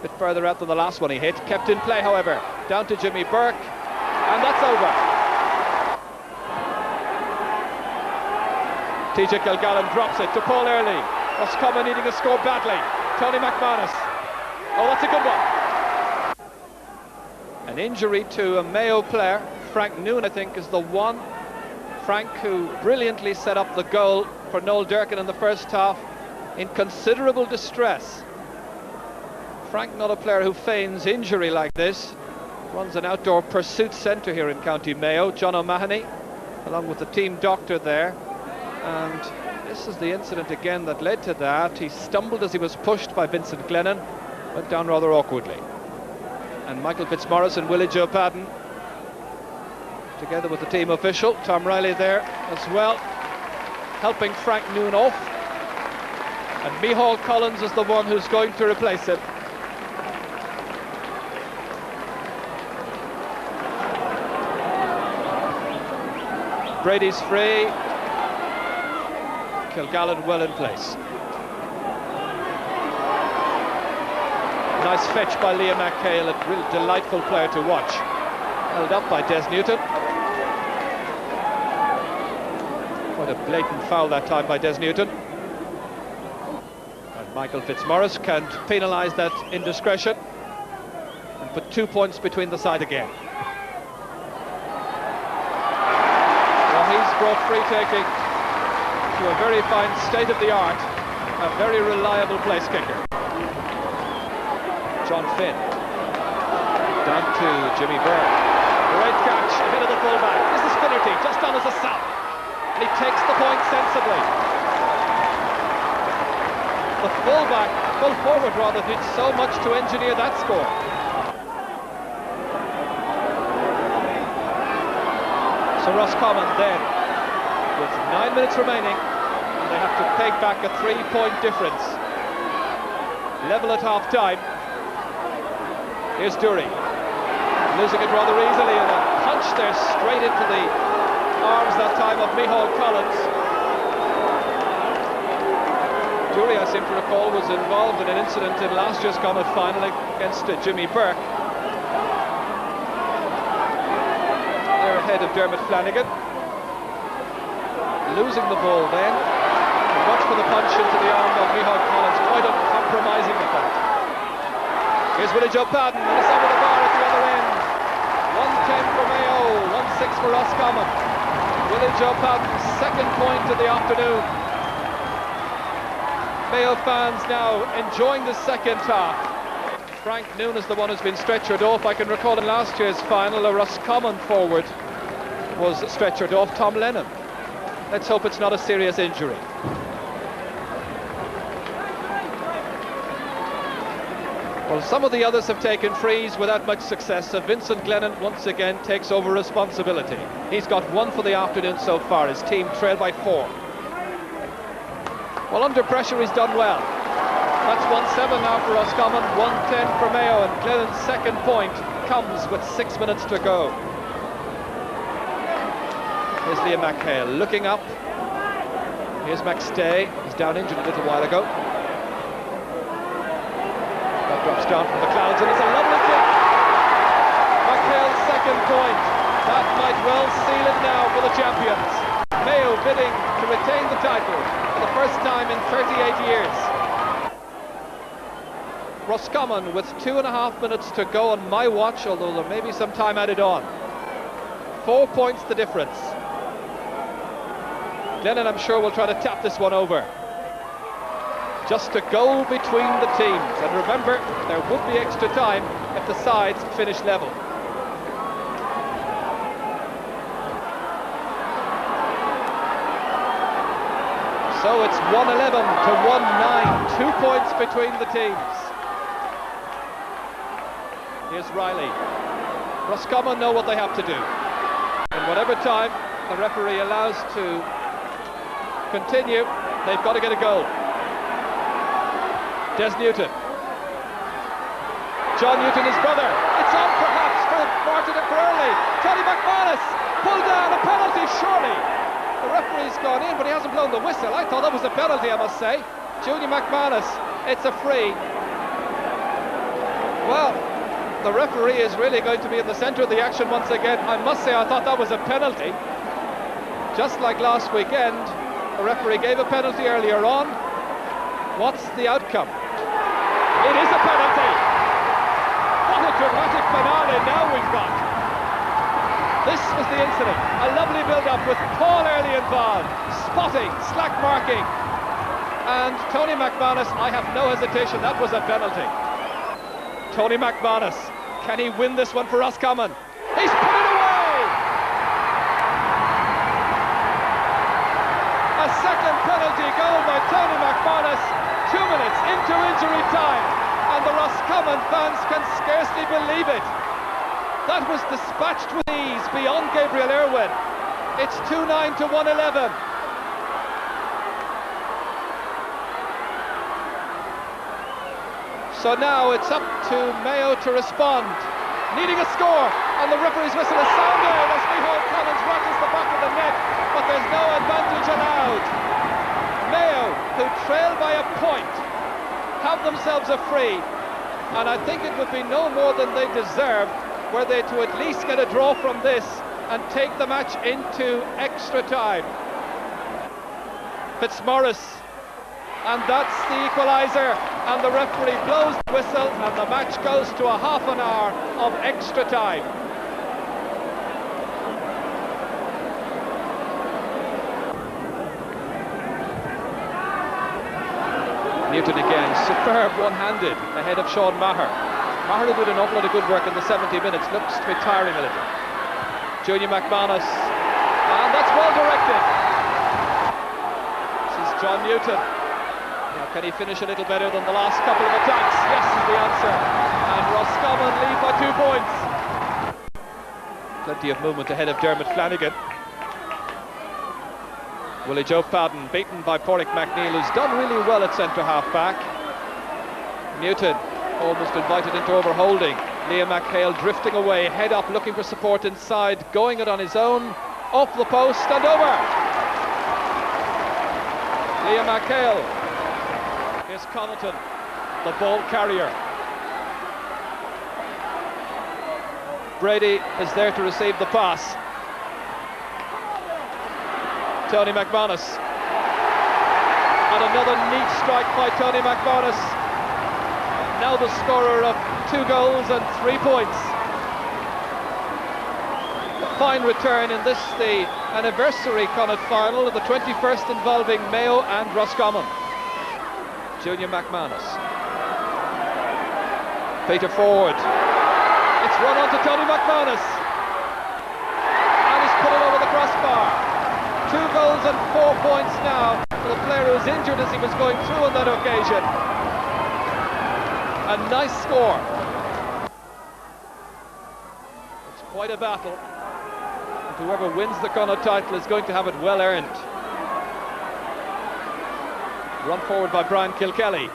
bit further out than the last one he hit. Kept in play, however. Down to Jimmy Burke, and that's over. TJ Kilgallen drops it to Paul Early. Roscommon needing a score badly. Tony McManus. Oh, that's a good one. An injury to a Mayo player. Frank Noon, I think, is the one. Frank, who brilliantly set up the goal for Noel Durkin in the first half, in considerable distress. Frank, not a player who feigns injury like this. Runs an outdoor pursuit centre here in County Mayo. John O'Mahony, along with the team doctor there. And this is the incident again that led to that. He stumbled as he was pushed by Vincent Glennon. Went down rather awkwardly. And Michael Fitzmaurice and Willie Joe Padden, together with the team official, Tom Riley there as well, helping Frank Noon off. And Micheál Collins is the one who's going to replace him. Brady's free. Kilgallen well in place. Nice fetch by Liam McHale, a real delightful player to watch. Held up by Des Newton. Quite a blatant foul that time by Des Newton. And Michael Fitzmaurice can penalise that indiscretion and put 2 points between the side again. Well, he's brought free-taking to a very fine state-of-the-art, a very reliable place kicker. John Finn, down to Jimmy Burke. Great catch ahead of the fullback. This is Finnerty, just on as a sub. And he takes the point sensibly. The fullback, full forward rather, did so much to engineer that score. So Roscommon then, with 9 minutes remaining, and they have to peg back a 3-point difference. Level at half-time. Here's Dury, losing it rather easily, and a punch there straight into the arms that time of Micheál Collins. Dury, I seem to recall, was involved in an incident in last year's Connacht final against Jimmy Burke. They're ahead of Dermot Flanagan. Losing the ball then. And watch for the punch into the arm of Micheál Collins, quite uncompromising with that. Here's Willie Joe Padden, and it's over the bar at the other end. 1-10 for Mayo, 1-6 for Roscommon. Willie Joe Padden's second point of the afternoon. Mayo fans now enjoying the second half. Frank Noon is the one who's been stretchered off. I can recall in last year's final, a Roscommon forward was stretchered off, Tom Lennon. Let's hope it's not a serious injury. Well, some of the others have taken frees without much success, so Vincent Glennon once again takes over responsibility. He's got one for the afternoon so far. His team trailed by 4. Well, under pressure he's done well. That's 1-7 now for Roscommon, 1-10 for Mayo, and Glennon's second point comes with 6 minutes to go. Here's Liam McHale looking up. Here's McStay. He's down injured a little while ago. That drops down from the clouds, and it's a lovely kick. McHale's second point. That might well seal it now for the champions. Mayo bidding to retain the title for the first time in 38 years. Roscommon with 2.5 minutes to go on my watch, although there may be some time added on. 4 points the difference. Glennon, I'm sure, will try to tap this one over. Just a goal between the teams, and remember, there would be extra time if the sides finish level. So it's 111 to 1-9, 2 points between the teams. Here's Riley. Roscommon know what they have to do. And whatever time the referee allows to continue, they've got to get a goal. Des Newton. John Newton, his brother. It's on perhaps for Martin and Early. Tony McManus pulled down, a penalty surely. The referee's gone in, but he hasn't blown the whistle. I thought that was a penalty, I must say. Junior McManus, it's a free. Well, the referee is really going to be in the centre of the action once again. I must say I thought that was a penalty. Just like last weekend, the referee gave a penalty earlier on. What's the outcome? It is a penalty! What a dramatic finale now we've got! This was the incident. A lovely build-up with Paul Early involved. Spotting, slack marking. And Tony McManus, I have no hesitation, that was a penalty. Tony McManus, can he win this one for Roscommon? He's put it away! A second penalty goal by Tony McManus, 2 minutes into injury time, and the Roscommon fans can scarcely believe it. That was dispatched with ease beyond Gabriel Irwin. It's 2-9 to 111. So now it's up to Mayo to respond, needing a score, and the referee's whistle is sounded as Micheál Collins rattles the back of the net, but there's no advantage allowed. Mayo, who trail by a point, have themselves a free, and I think it would be no more than they deserve were they to at least get a draw from this and take the match into extra time. Fitzmaurice, and that's the equaliser, and the referee blows the whistle and the match goes to a half an hour of extra time. Newton again, superb one-handed ahead of Sean Maher. Maher did an awful lot of good work in the 70 minutes, looks to be tiring a little. Junior McManus, and that's well directed. This is John Newton. Now, can he finish a little better than the last couple of attacks? Yes is the answer. And Roscommon lead by 2 points. Plenty of movement ahead of Dermot Flanagan. Willie Joe Padden beaten by Porrick McNeil, who's done really well at centre half back. Newton almost invited into overholding. Liam McHale drifting away, head up, looking for support inside, going it on his own, off the post and over. Liam McHale. Here's Connaughton, the ball carrier. Brady is there to receive the pass. Tony McManus. And another neat strike by Tony McManus. Now the scorer of 2 goals and 3 points. A fine return in this, the anniversary Connacht final of the 21st involving Mayo and Roscommon. Junior McManus. Peter forward. It's run on to Tony McManus. And he's put it over the crossbar. 2 goals and 4 points now for the player who was injured as he was going through on that occasion. A nice score. It's quite a battle. And whoever wins the Connacht title is going to have it well earned. Run forward by Brian Kilkelly.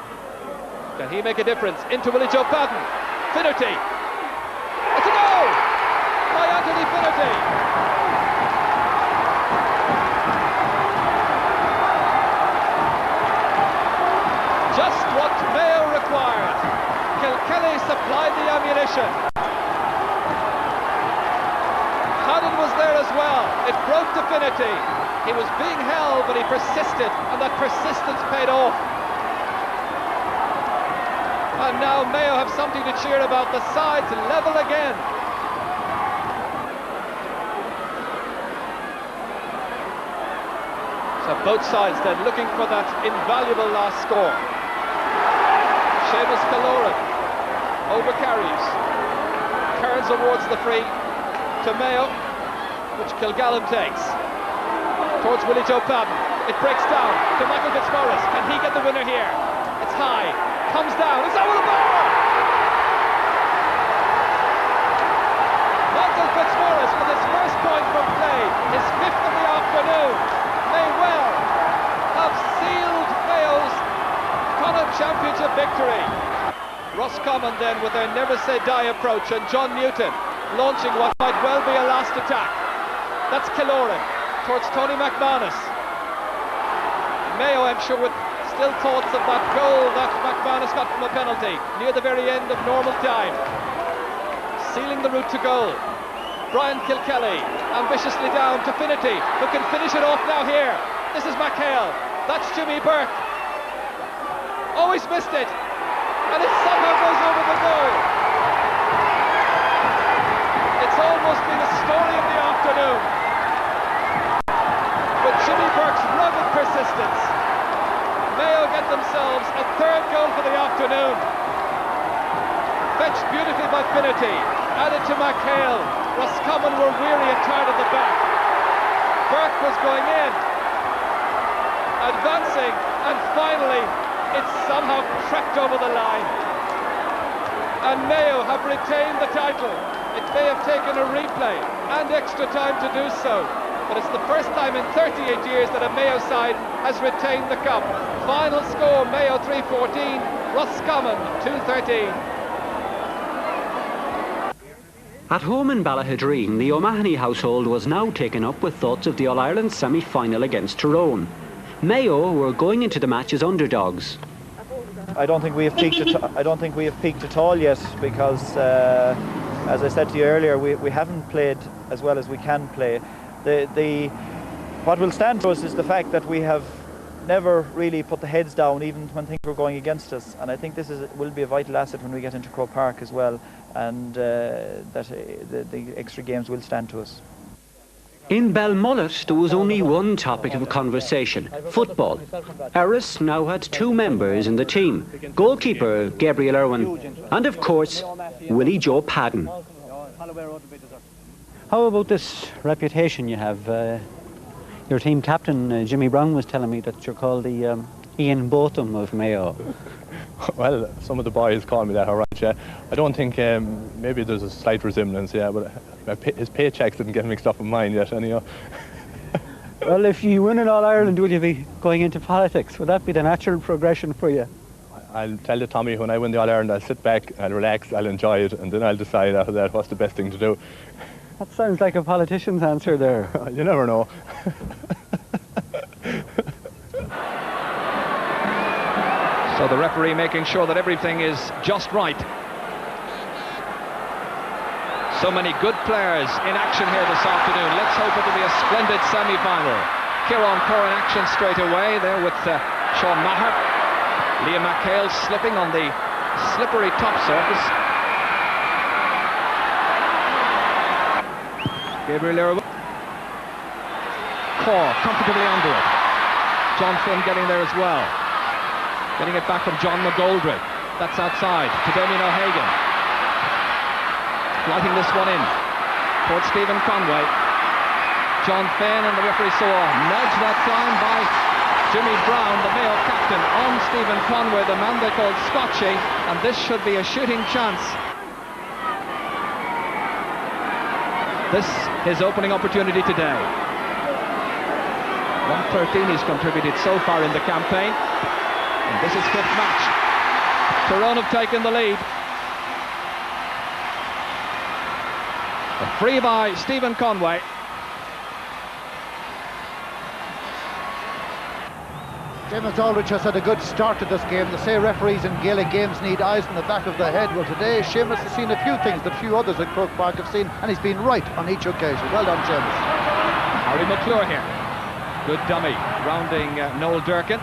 Can he make a difference? Into Willie Joe Padden. Finnerty. It's a goal by Anthony Finnerty. Just what Mayo required. Kilkelly supplied the ammunition. Padden was there as well. It broke to Finnerty. He was being held, but he persisted, and that persistence paid off. And now Mayo have something to cheer about. The sides level again. So both sides then looking for that invaluable last score. Seamus Calloran overcarries, turns towards the free to Mayo, which Kilgallen takes towards Willie Joe Padden. It breaks down to Michael Fitzmaurice. Can he get the winner here? It's high, comes down, it's over the bar! Michael Fitzmaurice with his first point from play, his fifth of the afternoon, may well have sealed Mayo's Connacht Championship victory. Roscommon then with their never say die approach, and John Newton launching what might well be a last attack. That's Killoran towards Tony McManus. Mayo, I'm sure, with still thoughts of that goal that McManus got from a penalty near the very end of normal time. Sealing the route to goal. Brian Kilkelly ambitiously down to Finnerty, who can finish it off now here. This is McHale. That's Jimmy Burke. Oh, he's missed it. And it somehow goes over the goal. It's almost been a story of the afternoon. With Jimmy Burke's rugged persistence, Mayo get themselves a third goal for the afternoon. Fetched beautifully by Finnerty, added to McHale. Roscommon were weary and tired at the back. Burke was going in, advancing, and finally it somehow cracked over the line. And Mayo have retained the title. It may have taken a replay and extra time to do so, but it's the first time in 38 years that a Mayo side has retained the cup. Final score, Mayo 3-14, Roscommon 2-13. At home in Ballahadreen, the O'Mahony household was now taken up with thoughts of the All-Ireland semi-final against Tyrone. Mayo were going into the match as underdogs. I don't think we have peaked at all yet, because as I said to you earlier, we haven't played as well as we can play. What will stand to us is the fact that we have never really put the heads down even when things were going against us, and I think this will be a vital asset when we get into Croke Park as well, and that the extra games will stand to us. In Belmullet, there was only one topic of conversation: football. Erris now had two members in the team: goalkeeper Gabriel Irwin and, of course, Willie Joe Padden. How about this reputation you have? Your team captain, Jimmy Brown, was telling me that you're called the Ian Botham of Mayo. Well, some of the boys call me that, all right, yeah. I don't think, maybe there's a slight resemblance, yeah, but his paychecks didn't get mixed up with mine yet, anyhow. Well, if you win in All-Ireland, will you be going into politics? Would that be the natural progression for you? I'll tell you, Tommy, when I win the All-Ireland, I'll sit back, I'll relax, I'll enjoy it, and then I'll decide after that what's the best thing to do. That sounds like a politician's answer there. You never know. So the referee making sure that everything is just right. So many good players in action here this afternoon. Let's hope it'll be a splendid semi-final. Kieran Corr in action straight away there with Sean Maher. Liam McHale slipping on the slippery top surface. Gabriel Irwin. Corr comfortably under it. John Finn getting there as well. Getting it back from John McGoldrick. That's outside to Damien O'Hagan. Flighting this one in towards Stephen Conway. John Finn, and the referee saw a nudge that time by Jimmy Brown, the Mayo captain, on Stephen Conway, the man they called Scotchy, and this should be a shooting chance. This his opening opportunity today. 113 he's contributed so far in the campaign, and this is fifth match. Tyrone have taken the lead. A free by Stephen Conway. Seamus Aldrich has had a good start to this game. They say referees in Gaelic games need eyes in the back of the head. Well, today Seamus has seen a few things that few others at Croke Park have seen, and he's been right on each occasion. Well done, Seamus. Harry McClure here. Good dummy, rounding Noel Durkin.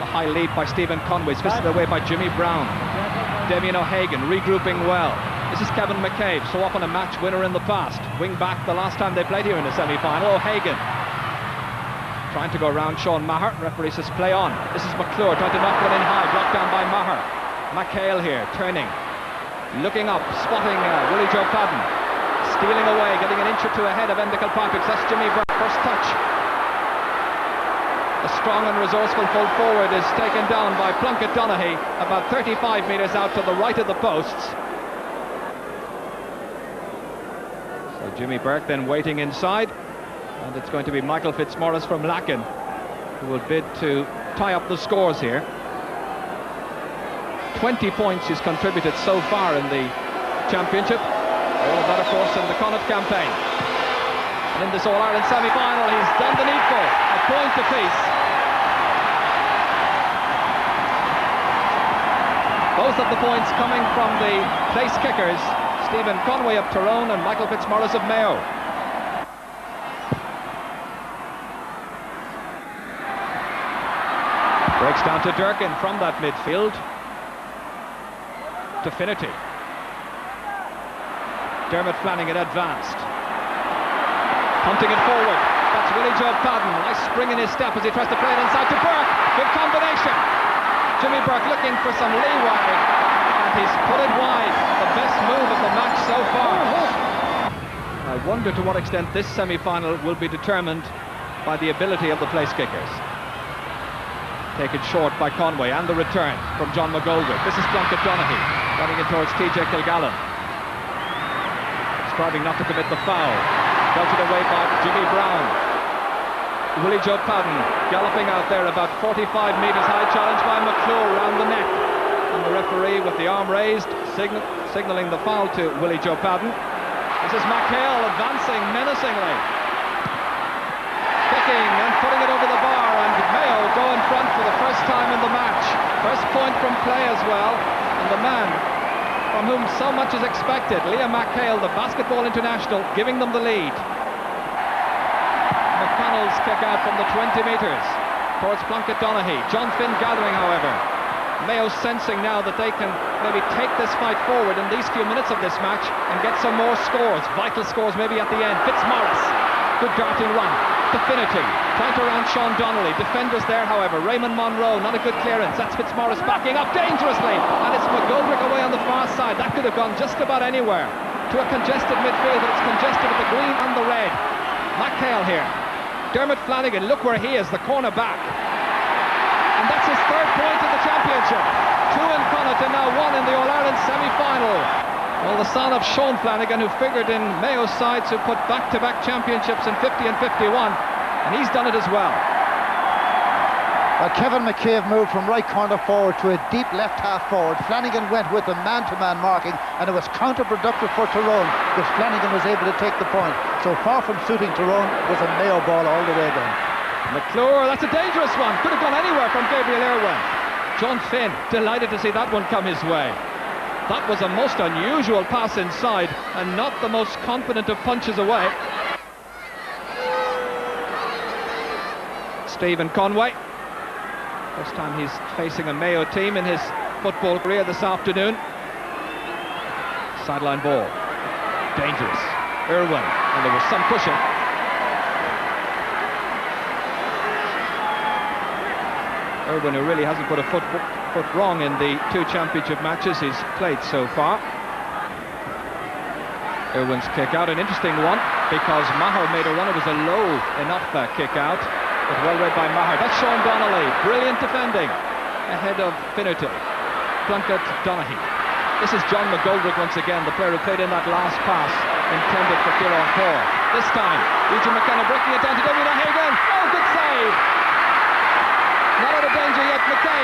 The high lead by Stephen Conway, twisted away by Jimmy Brown. Damien O'Hagan regrouping well. This is Kevin McCabe, so often a match winner in the past. Wing back the last time they played here in the semi-final. O'Hagan trying to go around Sean Maher. Referee says play on. This is McClure trying to knock one in high, blocked down by Maher. McHale here, turning, looking up, spotting Willie Joe Padden. Stealing away, getting an inch or two ahead of Enda Kilpatrick. That's Jimmy Burke, first touch. A strong and resourceful full forward is taken down by Plunkett Donaghy, about 35 metres out to the right of the posts. So Jimmy Burke then waiting inside, and it's going to be Michael Fitzmaurice from Lacken who will bid to tie up the scores here. 20 points he's contributed so far in the championship. All of that, of course, in the Connacht campaign. And in this All-Ireland semi-final, he's done the needful, a point apiece. Both of the points coming from the place kickers, Stephen Conway of Tyrone and Michael Fitzmaurice of Mayo. Breaks down to Durkin from that midfield. To Finnerty. Dermot Flanagan advanced. Punting it forward. That's Willie Joe Padden. Nice spring in his step as he tries to play it inside to Burke. Good combination. Jimmy Burke looking for some leeway, and he's put it wide. The best move of the match so far. I wonder to what extent this semi-final will be determined by the ability of the place kickers. Taken short by Conway, and the return from John McGoldrick. This is Plunkett Donaghy running it towards TJ Kilgallen. Striving not to commit the foul. Belted away by Jimmy Brown. Willie Joe Padden galloping out there about 45 metres high. Challenge by McClure round the neck. And the referee with the arm raised, signalling the foul to Willie Joe Padden. This is McHale advancing menacingly. Kicking and putting it over the bar, and Mayo go in front for the first time in the match. First point from play as well, and the man from whom so much is expected, Liam McHale, the basketball international, giving them the lead. McConnell's kick out from the 20 metres towards Plunkett Donaghy. John Finn gathering, however. Mayo sensing now that they can maybe take this fight forward in these few minutes of this match and get some more scores, vital scores maybe at the end. Fitzmaurice, good darting run to Finnerty, trying to round Sean Donnelly. Defenders there, however. Raymond Monroe, not a good clearance. That's Fitzmaurice backing up dangerously, and it's McGoldrick away on the far side. That could have gone just about anywhere to a congested midfield, but it's congested with the green and the red. McHale here. Dermot Flanagan, look where he is, the corner back. And that's his third point in the championship. 2 in Connacht and now 1 in the All-Ireland semi-final. Well, the son of Sean Flanagan, who figured in Mayo's sides, who put back-to-back championships in 50 and 51, and he's done it as well. Kevin McCabe moved from right corner forward to a deep left half forward. Flanagan went with the man-to-man marking, and it was counterproductive for Tyrone because Flanagan was able to take the point. So far from suiting Tyrone, it was a Mayo ball all the way down. McClure, that's a dangerous one. Could have gone anywhere from Gabriel Irwin. John Finn, delighted to see that one come his way. That was a most unusual pass inside, and not the most confident of punches away. Stephen Conway. First time he's facing a Mayo team in his football career this afternoon. Sideline ball. Dangerous. Irwin, and there was some pushing. Irwin, who really hasn't put a foot wrong in the 2 championship matches he's played so far. Irwin's kick out, an interesting one, because Maher made a run. It was a low enough kick out, but well read by Maher. That's Sean Donnelly, brilliant defending ahead of Finnerty. Plunkett Donaghy. This is John McGoldrick once again, the player who played in that last pass intended for Kieran Paul. This time, Eugene McKenna breaking it down to David O'Hagan. Oh, good save! Not out of danger yet, McKenna.